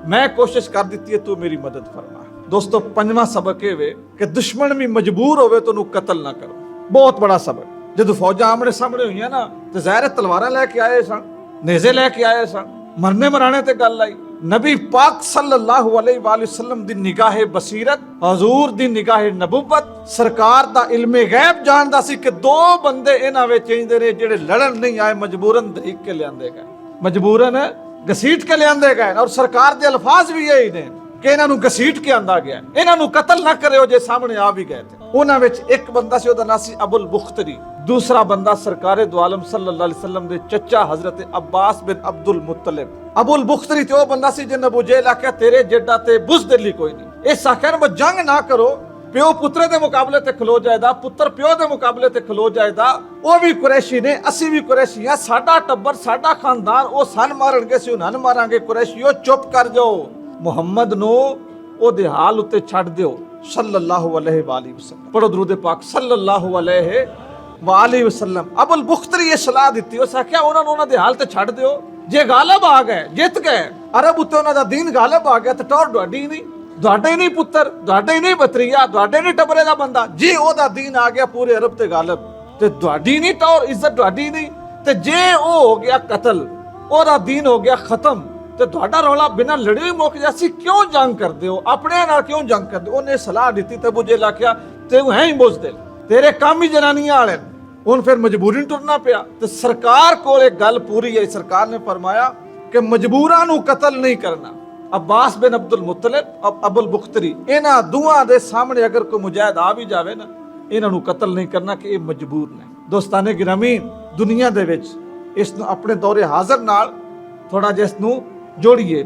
मैं कोशिश कर दी है तू मेरी मदद फरमा। दोस्तों पंजवां सबक ये वे कि दुश्मन भी मजबूर होवे तो उन्हें कत्ल ना करो। बहुत बड़ा सबक। जब फौजा आमने सामने हुई ना तो ज़ाहिर तलवारां लैके आए सन, नेज़े लैके आए सन, मरने मराने ते गल आई। नबी पाक सल्लल्लाहु अलैहि वसल्लम दी निगाहे बसीरत, हजूर दी निगाहे नबुवत, सरकार दा इल्मे गैब जानदा सी कि दो बंदे इन्हां विच इंदे ने जेड़े लड़न नहीं आए, मजबूरन धरीक के लियांदे गए, मजबूरन घसीट के लियांदे गए। और सरकार दे अल्फाज भी यही ने कि इन्हां नूं घसीट के आंदा गया, इन्हां नूं कत्ल ना करियो जे सामने आ भी गए थे। उन्हां विच एक बंदा सी, ओहदा नाम सी अबुल बुख्तरी, दूसरा बंदा सरकारे दो आलम सल्लल्लाहु अलैहि वसल्लम दे चचा हजरत अब्बास बिन अब्दुल मुत्तलिब। अबुल बुख्तरी ते ओ बंदा सी जिन्ने अबू जेहल आख्या तेरे जेडा ते बुज़दिली कोई नहीं। इस आख्या मैं जंग ना करो, प्यो पुत्रे दे मुकाबले ते खलो जाएदा, पुत्र प्यो दे मुकाबले ते खलो जाएदा। ओ भी कुरैशी ने, असी भी कुरैशी हां, साडा टब्बर साडा खानदान, ओ सन मारनगे सी उन्हां मारांगे। कुरैशियो चुप कर जाओ, मुहम्मद नो ओदे हाल उत्ते छड्ड दिओ सल्लल्लाहु अलैहि वसल्लम। पढ़ो दुरूद पाक सल्लल्लाहु अलैहि वसल्लम। अबुल बुख्तरी ये सलाह दी, उस आख्या उन्हां दे हाल ते छड्ड दिओ, जे गालिब आ गए जित गए अरब उत्ते उन्हां दा दीन गालिब आ गया ते टौर तुहाडी नहीं, तुहाडा ही नहीं पुत्तर, तुहाडा ही नहीं भतरीया, तुहाडे नहीं टबरे दा बंदा, जे ओदा दीन आ गया पूरे अरब ते गालिब ते तुहाडी नहीं टौर, इज्जत तुहाडी नहीं। ते जे ओ हो गया कत्ल, ओदा दीन हो गया खत्म, ते तुहाडा रौला बिना लड़े ही मुक जासी, क्यों जंग करदे हो, अपने नाल क्यों जंग करदे हो। उन्हें सलाह दी ते अबू जेहल आख्या तू है ही बुज़दिल, तेरे काम ही जनानियां वाले। हुण फिर मजबूरी टुरना पिया ते सरकार कोल एक गल पूरी है। सरकार ने फरमाया कि मजबूरां नूं कत्ल नहीं करना। अब्बास बिन अब्दुल मुत्तलिब और अबुल बुख्तरी, इन्हां दोवां दे सामने अगर कोई मुजाहिद आ भी जावे ना, इन्हां नूं कत्ल नहीं करना कि ये मजबूर ने। दोस्ताने गिरामी, दुनिया दे विच इस नूं अपने दौरे हाज़र नाल थोड़ा जिहा इस नूं जोड़िए।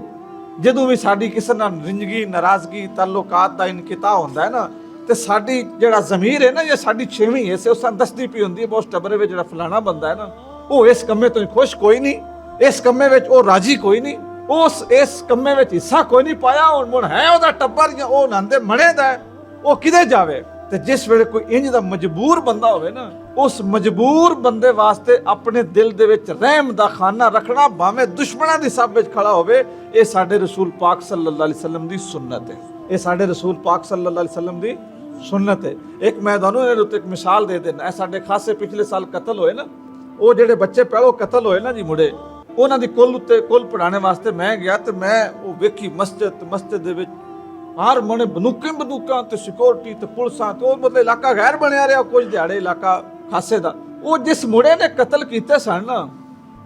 जदों भी साडी किसे नाल रिंजगी, नाराज़गी, ताल्लुकात दा इनकिता हुंदा है ना, ते साडी जिहड़ा ज़मीर है ना, ये साडी छेवीं हिस्से उस दसदी पई हुंदी है उस टबरे विच जिहड़ा फलाना बंदा है ना, वो इस कम्मे तो खुश कोई नहीं, इस कम्मे विच वो राजी कोई नहीं, उस इस कम्मे विच हिस्सा कोई नहीं पाया। हुण है ओहदा टब्बर या ओ नांदे मणे दा, वो किदे जावे। ते जिस वेले कोई इंज दा मजबूर बंदा होवे ना, उस मजबूर बंदे वास्ते अपने दिल दे विच रहम दा खाना रखना, भावें दुश्मनां दी सब विच खड़ा होवे, ये साडे रसूल पाक सल्लल्लाहु अलैहि वसल्लम दी सुन्नत है। ये साडे रसूल पाक सल्लल्लाहु अलैहि वसल्लम दी सुन्नत है। एक मैं तुहानूं इहदे उत्ते एक मिसाल दे देना। ऐ साडे खासे पिछले साल कत्ल होए ना, वो जिहड़े बच्चे पहलों कत्ल होए ना जी मुंडे, उन्हां दी कुल उत्ते कुल पढ़ाने वास्ते मैं गया ते मैं वो वेखी मस्जिद दे विच हर मने बंदूकां ते सिक्योरिटी ते पुलिसां ते मतलब इलाका गैर बनिया रहा, कुछ दिहाड़े इलाका खासे दा। वो जिस मुंडे ने कत्ल कीते सन ना,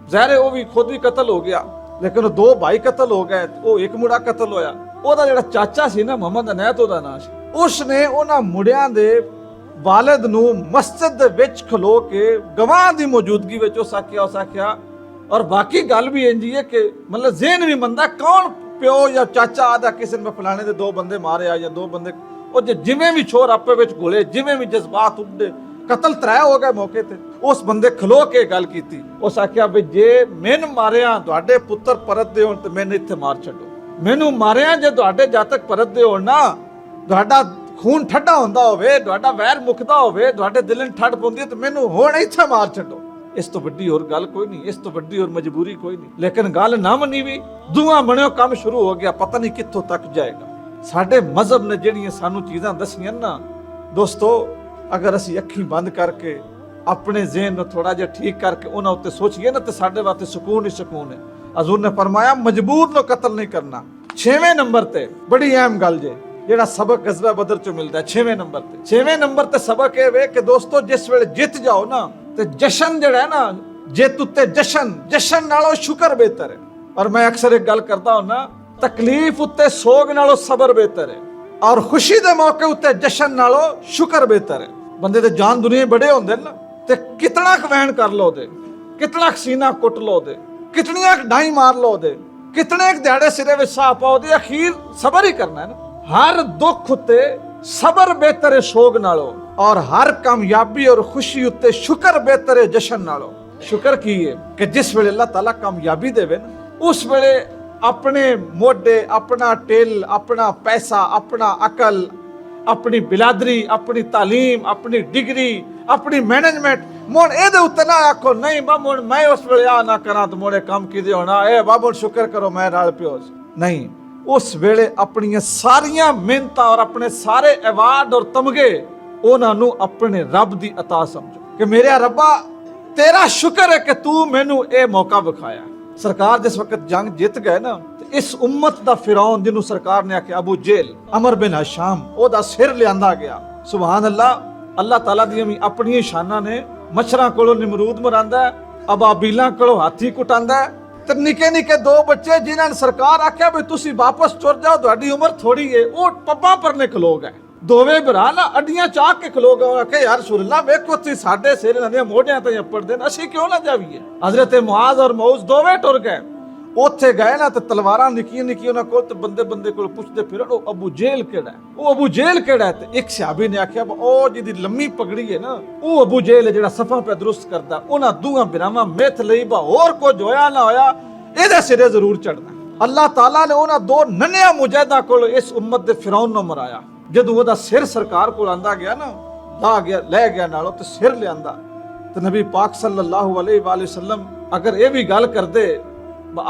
ज़ाहिर वो भी खुद भी कत्ल हो गया, लेकिन दो भाई कत्ल हो गए, वो एक मुंडा कत्ल होया। ओहदा जिहड़ा चाचा सी ना, मोहम्मद अनैत ओहदा नाम सी, उसने उन्हां मुंडियां दे वालिद नूं मस्जिद दे विच खलो के गवाह दी मौजूदगी विच उस आख्या। और बाकी गल भी इंज है कि मतलब ज़हन भी मंदा कौन प्यो या चाचा आदा किसी ने फलाने दे दो बंदे मारे या दो बंदे, और जिवें भी छोर आपे विच घुले, जिवें भी जज्बात उठे, कत्ल त्रै हो गए मौके ते। उस बंदे खलो के गल कीती, उस आख्या भी जे मैन मारिया तुहाडे पुत्तर परतदे होण ते मैनूं इत्थे मार छड्डो, मैनूं मारिया जे तुहाडे जातक परतदे होण ना, तुहाडा खून ठंडा हुंदा होवे, तुहाडा वैर मुकदा होवे, तुहाडे दिल च ठंड पौंदी ते मैनूं हुण इत्थे मार छड्डो। इस तो वड्डी होर गल कोई नहीं, इस तो वड्डी होर मजबूरी कोई नहीं। लेकिन गल ना मनी भी, दुआं बणियो काम शुरू हो गया, पता नहीं कित्थों तक जाएगा। साडे मजहब ने जिहड़ियां सानूं चीज़ां दसियां ना दोस्तों, अगर असीं अखीं बंद करके अपने ज़हन नूं थोड़ा जिहा ठीक करके उन्हां उत्ते सोचीए ना, तो साडे वास्ते सुकून ही सुकून है। हज़ूर ने फरमाया मजबूर नूं कत्ल नहीं करना। 6वें नंबर ते बड़ी अहम गल जे जेड़ा सबक गज़वा बदर चों मिलदा है। 6वें नंबर ते सबक ये वे कि दोस्तों जिस वेले जित जाओ ना, ते जशन जिहड़ा है ना, जित उत्ते जशन नालों शुक्र बेहतर है। और मैं अक्सर एक गल करदा हुन्ना, तकलीफ उत्ते सोग नालों सबर बेहतर है, और खुशी दे मौके उत्ते जशन नालों शुक्र बेहतर है। बंदे दे जान दुनिया बड़े होंदे ना, ते कितना क वहन कर लो दे, कितना क सीना कुट लो दे, कितनियां क ढाई मार लो दे, कितने क दिहाड़े सिरे विच साह पाओ दे, अखीर सबर ही करना है ना। हर दुख उत्ते सबर बेहतर है सोग नालों, और हर कामयाबी और खुशी उत्ते शुक्र बेहतर है जशन नालों। शुक्र की है कि जिस वेले अल्लाह ताला कामयाबी देवे ना, उस वेले अपने मोढे, अपना टेल, अपना पैसा, अपना अकल, अपनी बिलादरी, अपनी तालीम, अपनी डिग्री, अपनी मैनेजमेंट। मुड़ एदे उत्ते ना आखो नहीं बाबू हुण मैं उस वेले आ ना करा तो मुड़े काम किदे होना, ए बाबू शुक्र करो मैं रल पियो। नहीं, उस वेले अपनी सारियां मेहनतां और अपने सारे अवार्ड और तमगे उन्हां नूं अपने रब दी अता समझो कि मेरे रब्बा तेरा शुक्र है कि तू मैनू ये मौका विखाया। सरकार जिस वक्त जंग जित गए ना, इस उम्मत दा फिरौन जिन्हों सरकार ने आख्या अबू जेल, अमर बिन हशाम, ओदा सिर लियांदा गया। सुभान अल्लाह, अल्लाह ताला दी भी अपनी शाना ने मच्छरां कोलों निमरूद मरांदा है, अबाबीलां कोलों हाथी कुटांदा है, ते निके निके दो बच्चे जिन्हां ने सरकार आख्या भी तुसी वापस तुर जाओ, तुहाडी उम्र थोड़ी है, वो पब्बां परने खलो गए। दोवे भरा ना अड्डियां चाक के खलो गए, आखे यार सुरल्ला वेखो तुसी साडे सिर इन्हां दे मोढियां ते अप्पड़ देन, असीं क्यों ना जावीए। हजरत मुआज और मऊज दोवे टुर गए। ਉੱਥੇ ਗਏ ਨਾ ਤੇ ਤਲਵਾਰਾਂ ਨਿੱਕੀਆਂ ਨਿੱਕੀਆਂ ਉਹਨਾਂ ਕੋਲ, ਤੇ ਬੰਦੇ ਬੰਦੇ ਕੋਲ ਪੁੱਛਦੇ ਫਿਰਨ ਉਹ ਅਬੂ ਜੇਲ ਕਿਹੜਾ ਹੈ, ਉਹ ਅਬੂ ਜੇਲ ਕਿਹੜਾ ਹੈ। ਤੇ ਇੱਕ ਸਹਾਬੀ ਨੇ ਆਖਿਆ ਉਹ ਜਿਹਦੀ ਲੰਮੀ ਪਗੜੀ ਹੈ ਨਾ, ਉਹ ਅਬੂ ਜੇਲ ਹੈ ਜਿਹੜਾ ਸਫਾ ਪੇ ਦਰੁਸਤ ਕਰਦਾ। ਉਹਨਾਂ ਦੋਹਾਂ ਬਿਰਾਵਾਂ ਮਿੱਥ ਲਈ ਬਾ ਹੋਰ ਕੁਝ ਹੋਇਆ ਨਾ ਹੋਇਆ ਇਹਦੇ ਸਿਰੇ ਜ਼ਰੂਰ ਚੜਨਾ। ਅੱਲਾਹ ਤਾਲਾ ਨੇ ਉਹਨਾਂ ਦੋ ਨੰਨਿਆਂ ਮੁਜਾਹਿਦਾਂ ਕੋਲ ਇਸ ਉਮਤ ਦੇ ਫਿਰੌਨ ਨੂੰ ਮਰਾਇਆ। ਜਦੋਂ ਉਹਦਾ ਸਿਰ ਸਰਕਾਰ ਕੋਲ ਆਂਦਾ ਗਿਆ ਨਾ, ਲਾ ਗਿਆ ਲੈ ਗਿਆ ਨਾਲੋਂ ਤੇ ਸਿਰ ਲਿਆਂਦਾ, ਤੇ ਨਬੀ ਪਾਕ ਸੱਲੱਲਾਹੁ ਅਲੈਹਿ ਵਸੱਲਮ ਅਗਰ ਇਹ ਵੀ ਗੱਲ ਕਰਦੇ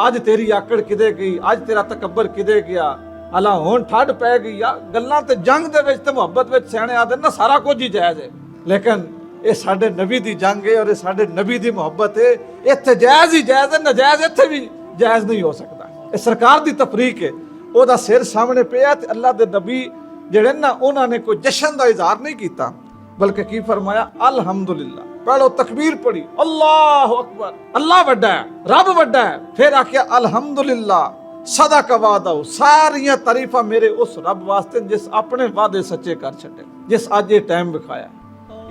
ਅੱਜ ਤੇਰੀ ਆਕੜ ਕਿਦੇ ਗਈ, ਅੱਜ ਤੇਰਾ ਤਕੱਬਰ ਕਿਦੇ ਗਿਆ, ਹਲਾ ਹੁਣ ਠੱਡ ਪੈ ਗਈ ਆ। ਗੱਲਾਂ ਤੇ ਜੰਗ ਦੇ ਵਿੱਚ ਤੇ ਮੁਹੱਬਤ ਵਿੱਚ ਸਿਆਣੇ ਆਦੇ ਨਾ ਸਾਰਾ ਕੁਝ ਹੀ ਜਾਇਜ਼ ਹੈ, ਲੇਕਿਨ ਇਹ ਸਾਡੇ ਨਬੀ ਦੀ ਜੰਗ ਹੈ ਔਰ ਇਹ ਸਾਡੇ ਨਬੀ ਦੀ ਮੁਹੱਬਤ ਹੈ। ਇੱਥੇ ਜਾਇਜ਼ ਹੀ ਜਾਇਜ਼ ਹੈ, ਨਜਾਇਜ਼ ਇੱਥੇ ਵੀ ਜਾਇਜ਼ ਨਹੀਂ ਹੋ ਸਕਦਾ। ਇਹ ਸਰਕਾਰ ਦੀ ਤਫਰੀਕ ਹੈ। ਉਹਦਾ ਸਿਰ ਸਾਹਮਣੇ ਪਿਆ ਤੇ ਅੱਲਾਹ ਦੇ ਨਬੀ ਜਿਹੜੇ ਨਾ ਉਹਨਾਂ ਨੇ ਕੋਈ ਜਸ਼ਨ ਦਾ ਇਜ਼ਹਾਰ ਨਹੀਂ ਕੀਤਾ, ਬਲਕਿ ਕੀ ਫਰਮਾਇਆ ਅਲਹਮਦੁਲਿल्लाह। पहलो तकबीर पढ़ी, अल्लाह अकबर, अल्लाह वड्डा है, रब वड्डा है। फिर आख्या अल्हम्दुलिल्लाह, सदा वादा, सारियां तारीफा मेरे उस रब वास्ते जिस अपने वादे सच्चे कर छड्डे, जिस अज ये टाइम विखाया।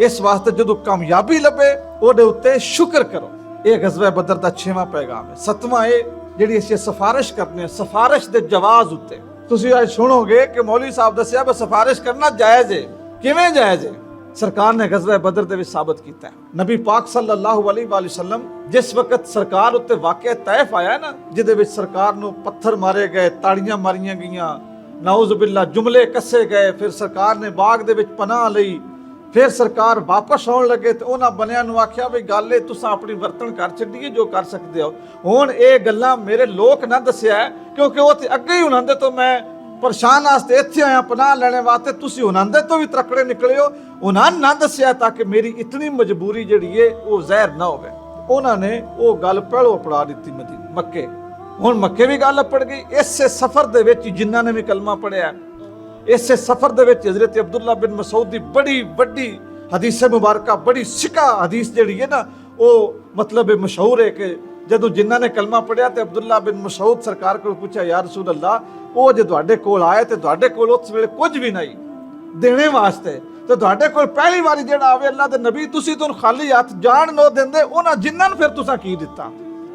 इस वास्ते जदों कामयाबी लभे ओदे उत्ते शुक्र करो। ये गज़वा बदर दा 6वां पैगाम है। 7वां ये जिहड़ी असीं सिफारिश करने, सिफारिश दे जवाज उत्ते तुसीं अज सुनोगे कि मौलवी साहब दस्सिया भी सिफारिश करना जायज़ है। किवें जायज़ है? सरकार ने गज़वा बदर दे विच साबित कीता है। नबी पाक सल्लल्लाहु अलैहि वसल्लम जिस वक्त सरकार उत्ते वाक़या तैफ आया ना, जिहदे विच सरकार नूं पत्थर मारे गए, ताड़ियां मारियां गईयां, नाउज़ बिल्ला जुमले कसे गए, फिर सरकार ने बाग दे विच पनाह लई, फिर सरकार वापस आउण लगे ते उन्हां बनियां नूं आख्या भी गल ए तुसां अपनी वर्तन कर छड्डीए जो कर सकदे हो। हुण इह गल्लां मेरे लोक ना दस्सिया क्योंकि वो ते अगे ही उन्हां दे तो मैं परेशान वास्ते इत्थे आया पनाह लेने वास्ते, तुसीं उन्हां दे तो भी तकड़े निकले हो, उन्हां ना दस्सिया ताकि मेरी इतनी मजबूरी जिहड़ी है वो ज़हर ना होवे। उन्हां ने वो गल पहलों अपना दी मक्के। हुण मक्के भी गल अपड़ गई। इसे सफर दे विच जिन्हां ने भी कलमा पढ़िया, इसे सफर दे विच हज़रत अब्दुल्ला बिन मसूद दी बड़ी वड्डी हदीस मुबारका, बड़ी सिका हदीस जिहड़ी है ना, वो मतलब मशहूर है कि जदों जिन्हां ने कलमा पढ़िया तो अब्दुल्ला बिन मसूद सरकार को पूछा या रसूल अल्लाह, वो जो तुहाडे कोल आए तो तुहाडे कोल उस वेले कुछ भी नहीं देने वास्ते, तो तुहाडे कोल पहली वारी जिहड़ा आवे अल्लाह दे नबी तुसीं तो खाली हथ जान नो दिंदे, उन्हां जिन्हां नूं फिर तुसां की दित्ता।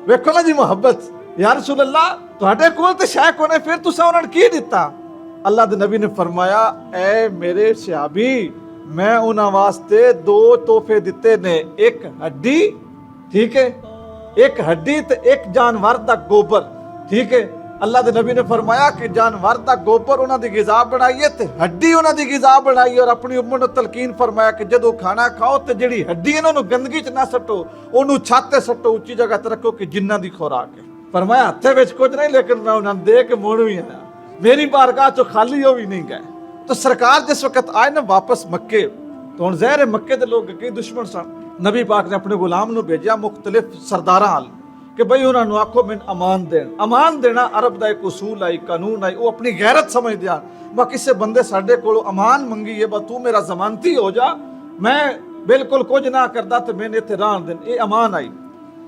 वेखो ना जी मुहब्बत, या रसूल अल्लाह तुहाडे कोल ते शै कोने, फिर तुसां उन्हां नूं की दित्ता? अल्लाह दे नबी ने फरमाया ऐ मेरे सहाबी, मैं उन्हां वास्ते दो तोहफे दित्ते ने, एक हड्डी, ठीक है, एक हड्डी ते एक जानवर दा गोबर, ठीक है। अल्लाह दे नबी ने फरमाया कि जानवर दा गोबर उन्हां दी गिज़ा बनाइए ते हड्डी उन्हां दी गिज़ा बनाइए, और अपनी उम्मत नूं तलकीन फरमाया कि जदों खाना खाओ ते जिहड़ी हड्डी है उन्हां नूं गंदगी च ना सट्टो, ओनूं छत ते सट्टो, उच्ची जगह ते रखो कि जिन्हां दी खुराक है। फरमाया हत्थे विच कुछ नहीं, लेकिन मैं उन्हां दे के मुड़ भी आया, मेरी बारगाह चों खाली हो भी नहीं गए। तो सरकार जिस वक्त आए ना वापस मक्के, तो हुण ज़ाहिर है मक्के दे लोग कई दुश्मन सन। नबी पाक ने अपने गुलाम नूं भेजिया मुख्तलिफ सरदारां हाल कि बई उन्हां नूं आखो मैनूं अमान देण। अमान देना अरब दा एक उसूल आई, कानून आई, वो अपनी गैरत समझदे आ। बा किसे बंदे साडे कोलों अमान मंगी है, बा तू मेरा जमानती हो जा, मैं बिल्कुल कुछ ना करदा ते मैंने इत्थे रहण देण, ये अमान आई।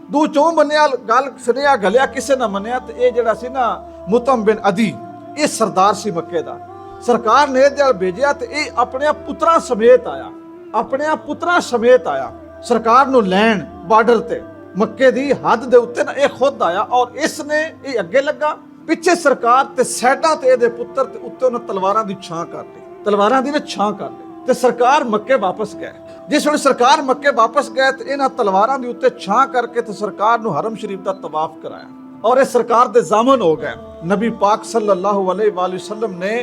दू चों बनिया गल सुनिया गलिया, किसे ना मनिया, ते ये जिहड़ा सी ना मुतम बिन अदी, ये सरदार सी मक्के दा। सरकार ने इहदे भेजिया ते ये अपने पुत्रां समेत आया, अपने पुत्रां समेत आया सरकार नूं लैण बार्डर ते मक्के दी हद दे उत्ते ना, ये खुद आया और इसने ये अगे लगा, पिछे सरकार ते साइडां ते इहदे पुत्तर ते उत्ते उन्हां तलवारां दी छां कर ली, तलवारां दी ना छां कर ली, ते सरकार मक्के वापस गए। जिस वेले सरकार मक्के वापस गए तो इन्हां तलवारां दी उत्ते छां करके ते सरकार नूं हरम शरीफ दा तवाफ कराया, और ये सरकार दे जामन हो गए। नबी पाक सल्लल्लाहु अलैहि वसल्लम ने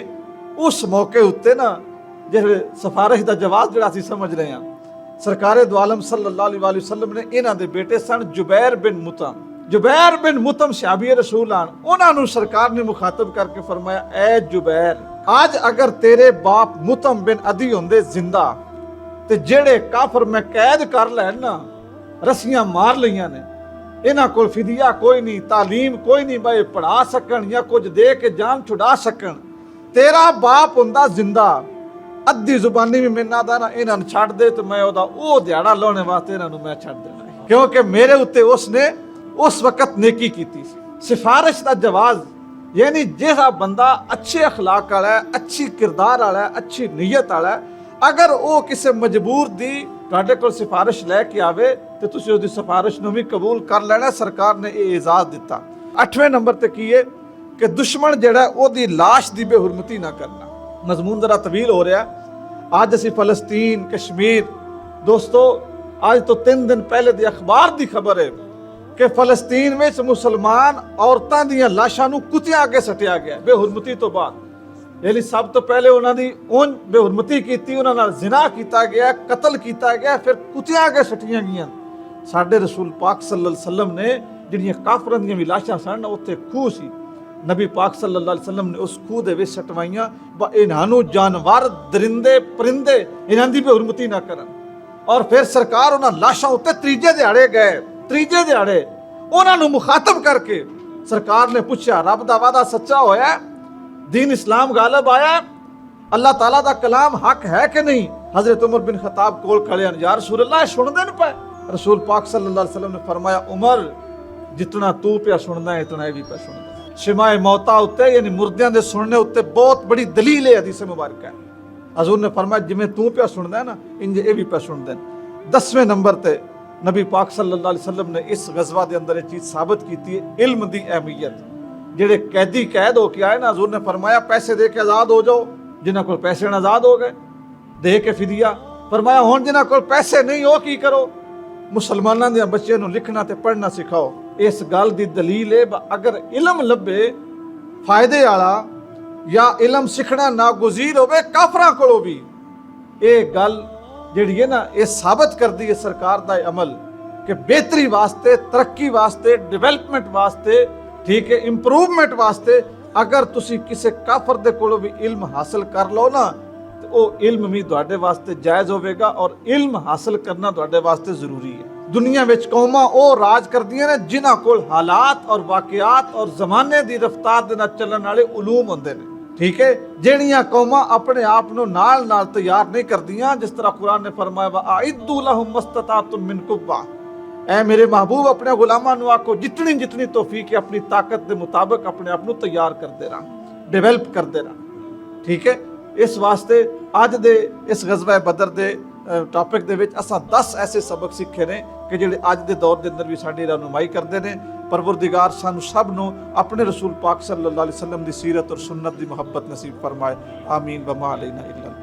उस मौके उत्ते ना ਜਿਹੜੇ ਸਿਫਾਰਿਸ਼ ਦਾ ਜਵਾਬ ਜਿਹੜਾ ਅਸੀਂ ਸਮਝ ਰਹੇ ਹਾਂ। ਸਰਕਾਰੇ ਦੋ ਆਲਮ ਸੱਲੱਲਾਹੁ ਅਲੈਹਿ ਵਸੱਲਮ ਨੇ ਇਹਨਾਂ ਦੇ ਬੇਟੇ ਸਨ ਜ਼ੁਬੈਰ ਬਿਨ ਮੁਤਮ। ਜ਼ੁਬੈਰ ਬਿਨ ਮੁਤਮ ਸਹਾਬੀ ਰਸੂਲ ਆਨ, ਉਹਨਾਂ ਨੂੰ ਸਰਕਾਰ ਨੇ ਮੁਖਾਤਬ ਕਰਕੇ ਫਰਮਾਇਆ, ਐ ਜ਼ੁਬੈਰ, ਅੱਜ ਅਗਰ ਤੇਰੇ ਬਾਪ ਮੁਤਮ ਬਿਨ ਅਦੀ ਹੁੰਦੇ ਜ਼ਿੰਦਾ ਤੇ ਜਿਹੜੇ ਕਾਫਰ ਮੈਂ ਕੈਦ ਕਰ ਲੈਣ ਨਾ, ਰਸੀਆਂ ਮਾਰ ਲਈਆਂ ਨੇ, ਇਹਨਾਂ ਕੋਲ ਫਿਦਿਆ ਕੋਈ ਨਹੀਂ, ਤਾਲੀਮ ਕੋਈ ਨਹੀਂ, ਬਈ ਪੜਾ ਸਕਣ ਜਾਂ ਕੁਝ ਦੇ ਕੇ ਜਾਨ ਛੁਡਾ ਸਕਣ, ਤੇਰਾ ਬਾਪ ਹੁੰਦਾ ਜ਼ਿੰਦਾ, ਅੱਧੀ ਜ਼ੁਬਾਨੀ ਵੀ ਮੈਨਾਂ ਦਾ ਨਾ ਇਹਨਾਂ ਨੂੰ ਛੱਡ ਦੇ, ਤੇ ਮੈਂ ਉਹਦਾ ਉਹ ਦਿਹਾੜਾ ਲਾਉਣੇ ਵਾਸਤੇ ਇਹਨਾਂ ਨੂੰ ਮੈਂ ਛੱਡ ਦੇਣਾ, ਕਿਉਂਕਿ ਮੇਰੇ ਉੱਤੇ ਉਸਨੇ ਉਸ ਵਕਤ ਨੇਕੀ ਕੀਤੀ ਸੀ। ਸਿਫਾਰਿਸ਼ ਦਾ ਜਵਾਜ਼, ਯਾਨੀ ਜਿਹੜਾ ਬੰਦਾ ਅੱਛੇ ਅਖਲਾਕ ਵਾਲਾ ਹੈ, ਅੱਛੀ ਕਿਰਦਾਰ ਵਾਲਾ ਹੈ, ਅੱਛੀ ਨੀਅਤ ਵਾਲਾ ਹੈ, ਅਗਰ ਉਹ ਕਿਸੇ ਮਜਬੂਰ ਦੀ ਤੁਹਾਡੇ ਕੋਲ ਸਿਫਾਰਿਸ਼ ਲੈ ਕੇ ਆਵੇ ਤੇ ਤੁਸੀਂ ਉਹਦੀ ਸਿਫਾਰਿਸ਼ ਨੂੰ ਵੀ ਕਬੂਲ ਕਰ ਲੈਣਾ। ਸਰਕਾਰ ਨੇ ਇਹ ਇਜਾਜ਼ਤ ਦਿੱਤਾ। 8ਵੇਂ ਨੰਬਰ ਤੇ ਕੀ ਹੈ ਕਿ ਦੁਸ਼ਮਣ ਜਿਹੜਾ ਉਹਦੀ ਲਾਸ਼ ਦੀ ਬੇਹੁਰਮਤੀ ਨਾ ਕਰਨਾ। ਮਜ਼ਮੂਨ ਜ਼ਰਾ ਤਵੀਲ ਹੋ ਰਿਹਾ। ਅੱਜ ਅਸੀਂ ਫਲਸਤੀਨ, ਕਸ਼ਮੀਰ, ਦੋਸਤੋ ਅੱਜ ਤੋਂ 3 ਦਿਨ ਪਹਿਲੇ ਦੀ ਅਖਬਾਰ ਦੀ ਖਬਰ ਹੈ ਕਿ ਫਲਸਤੀਨ ਵਿੱਚ ਮੁਸਲਮਾਨ ਔਰਤਾਂ ਦੀਆਂ ਲਾਸ਼ਾਂ ਨੂੰ ਕੁੱਤਿਆਂ ਅੱਗੇ ਸੱਟਿਆ ਗਿਆ ਬੇਹੁਰਮਤੀ ਤੋਂ ਬਾਅਦ। ਯਾਨੀ ਸਭ ਤੋਂ ਪਹਿਲੇ ਉਹਨਾਂ ਦੀ ਉਨ ਬੇਹੁਰਮਤੀ ਕੀਤੀ, ਉਹਨਾਂ ਨਾਲ ਜ਼ਿਨਾ ਕੀਤਾ ਗਿਆ, ਕਤਲ ਕੀਤਾ ਗਿਆ, ਫਿਰ ਕੁੱਤਿਆਂ ਅੱਗੇ ਸੱਟੀਆਂ ਗਈਆਂ। ਸਾਡੇ ਰਸੂਲ ਪਾਕ ਸੱਲੱਲਾਹੁ ਅਲੈਹਿ ਵਸੱਲਮ ਨੇ ਜਿਹੜੀਆਂ ਕਾਫਰਾਂ ਦੀਆਂ ਵੀ ਲਾਸ਼ਾਂ ਸਨ, ਉੱਥੇ ਖੂਹ ਸੀ, ਨਬੀ ਪਾਕ ਸੱਲੱਲਾਹੁ ਅਲੈਹਿ ਵਸੱਲਮ ਨੇ ਉਸ ਖੂਹ ਦੇ ਵਿੱਚ ਸਟਵਾਈਆਂ, ਇਹਨਾਂ ਨੂੰ ਜਾਨਵਰ, ਦਰਿੰਦੇ, ਪਰਿੰਦੇ ਇਹਨਾਂ ਦੀ ਬੇਹੁਰਮਤੀ ਨਾ ਕਰਨ। ਔਰ ਫਿਰ ਸਰਕਾਰ ਉਹਨਾਂ ਲਾਸ਼ਾਂ ਉੱਤੇ ਤੀਜੇ ਦਿਹਾੜੇ ਗਏ। ਤੀਜੇ ਦਿਹਾੜੇ ਉਹਨਾਂ ਨੂੰ ਮੁਖਾਤਬ ਕਰਕੇ ਸਰਕਾਰ ਨੇ ਪੁੱਛਿਆ, ਰੱਬ ਦਾ ਵਾਦਾ ਸੱਚਾ ਹੋਇਆ, दीन इस्लाम गालिब आया, अल्लाह ताला दा कलाम हक है कि नहीं? हजरत उमर बिन खताब कोल खड़े हैं, या रसूल अल्लाह सुनदे न पे? रसूल पाक सल्लल्लाहु अलैहि वसल्लम ने फरमाया, उमर जितना तू पे सुनदा है इतना भी पे सुनदा। शिमाए मौता उत्ते यानी मुर्दियां दे सुनने उत्ते बहुत बड़ी दलील है, हदीस मुबारक है। हजूर ने फरमाया जिवें तू पे सुनदा है ना, इंज ये भी पे सुनदे। 10वें नंबर ते नबी पाक सल्लल्लाहु अलैहि वसल्लम ने इस गज़वा दे अंदर ये चीज साबित की है, इल्म दी अहमियत। ਜਿਹੜੇ ਕੈਦੀ ਕੈਦ ਹੋ ਕੇ ਆਏ ਨਾ, ਹਜ਼ੂਰ ਨੇ ਫਰਮਾਇਆ ਪੈਸੇ ਦੇ ਕੇ ਆਜ਼ਾਦ ਹੋ ਜਾਓ, ਜਿਨ੍ਹਾਂ ਕੋਲ ਪੈਸੇ ਨੇ ਆਜ਼ਾਦ ਹੋ ਗਏ, ਦੇ ਕੇ ਫਿਦਿਆ। ਫਰਮਾਇਆ ਹੁਣ ਜਿਨ੍ਹਾਂ ਕੋਲ ਪੈਸੇ ਨਹੀਂ ਉਹ ਕੀ ਕਰੋ? ਮੁਸਲਮਾਨਾਂ ਦੇ ਬੱਚਿਆਂ ਨੂੰ ਲਿਖਣਾ ਤੇ ਪੜ੍ਹਨਾ ਸਿਖਾਓ। ਇਸ ਗੱਲ ਦੀ ਦਲੀਲ ਹੈ ਅਗਰ ਇਲਮ ਲੱਭੇ ਫਾਇਦੇ ਵਾਲਾ ਜਾਂ ਇਲਮ ਸਿੱਖਣਾ ਨਾਗੁਜ਼ੀਰ ਹੋਵੇ ਕਾਫਰਾਂ ਕੋਲੋਂ ਵੀ, ਇਹ ਗੱਲ ਜਿਹੜੀ ਹੈ ਨਾ ਇਹ ਸਾਬਤ ਕਰਦੀ ਹੈ ਸਰਕਾਰ ਦਾ ਅਮਲ ਕਿ ਬਿਹਤਰੀ ਵਾਸਤੇ, ਤਰੱਕੀ ਵਾਸਤੇ, ਡਿਵੈਲਪਮੈਂਟ ਵਾਸਤੇ, ठीक है, इंप्रूवमेंट वास्ते अगर तुसी किसी काफर दे कोलों भी इल्म हासिल कर लो ना, तो वो इल्म भी तुहाडे वास्ते जायज़ होवेगा और इल्म हासिल करना तुहाडे वास्ते जरूरी है। दुनिया विच कौमां ओ राज करदियां ने जिन्हां कोल हालात और वाक़ियात और ज़माने दी रफ्तार दे नाल चलण वाले उलूम हुंदे ने। ठीक है, ਜਿਹੜੀਆਂ ਕੌਮਾਂ ਆਪਣੇ ਆਪ ਨੂੰ ਨਾਲ ਨਾਲ ਤਿਆਰ ਨਹੀਂ ਕਰਦੀਆਂ, ਜਿਸ ਤਰ੍ਹਾਂ ਕੁਰਾਨ ਨੇ ਫਰਮਾਇਆ ਵਾ ਆਇਦੂ ਲਹੁਮ ਮਸਤਤਾਤੁਮ ਮਿਨ ਕੁव्वा, ऐ मेरे महबूब अपने गुलामां नूं आखो जितनी जितनी तौफीक है अपनी ताकत के मुताबिक अपने आप नूं तैयार करते रह, डिवेलप करते रह। ठीक है, इस वास्ते अज दे इस गज़वा बदर दे टॉपिक दे विच असां 10 ऐसे सबक सीखे ने कि जिहड़े अज दे दौर दे अंदर भी साडी रहनुमाई करदे ने। परवरदिगार सानू सब नूं अपने रसूल पाक सल्लल्लाहु अलैहि वसल्लम दी सीरत और सुन्नत दी मुहब्बत नसीब फरमाए। आमीन व मा अलैना इल्ला।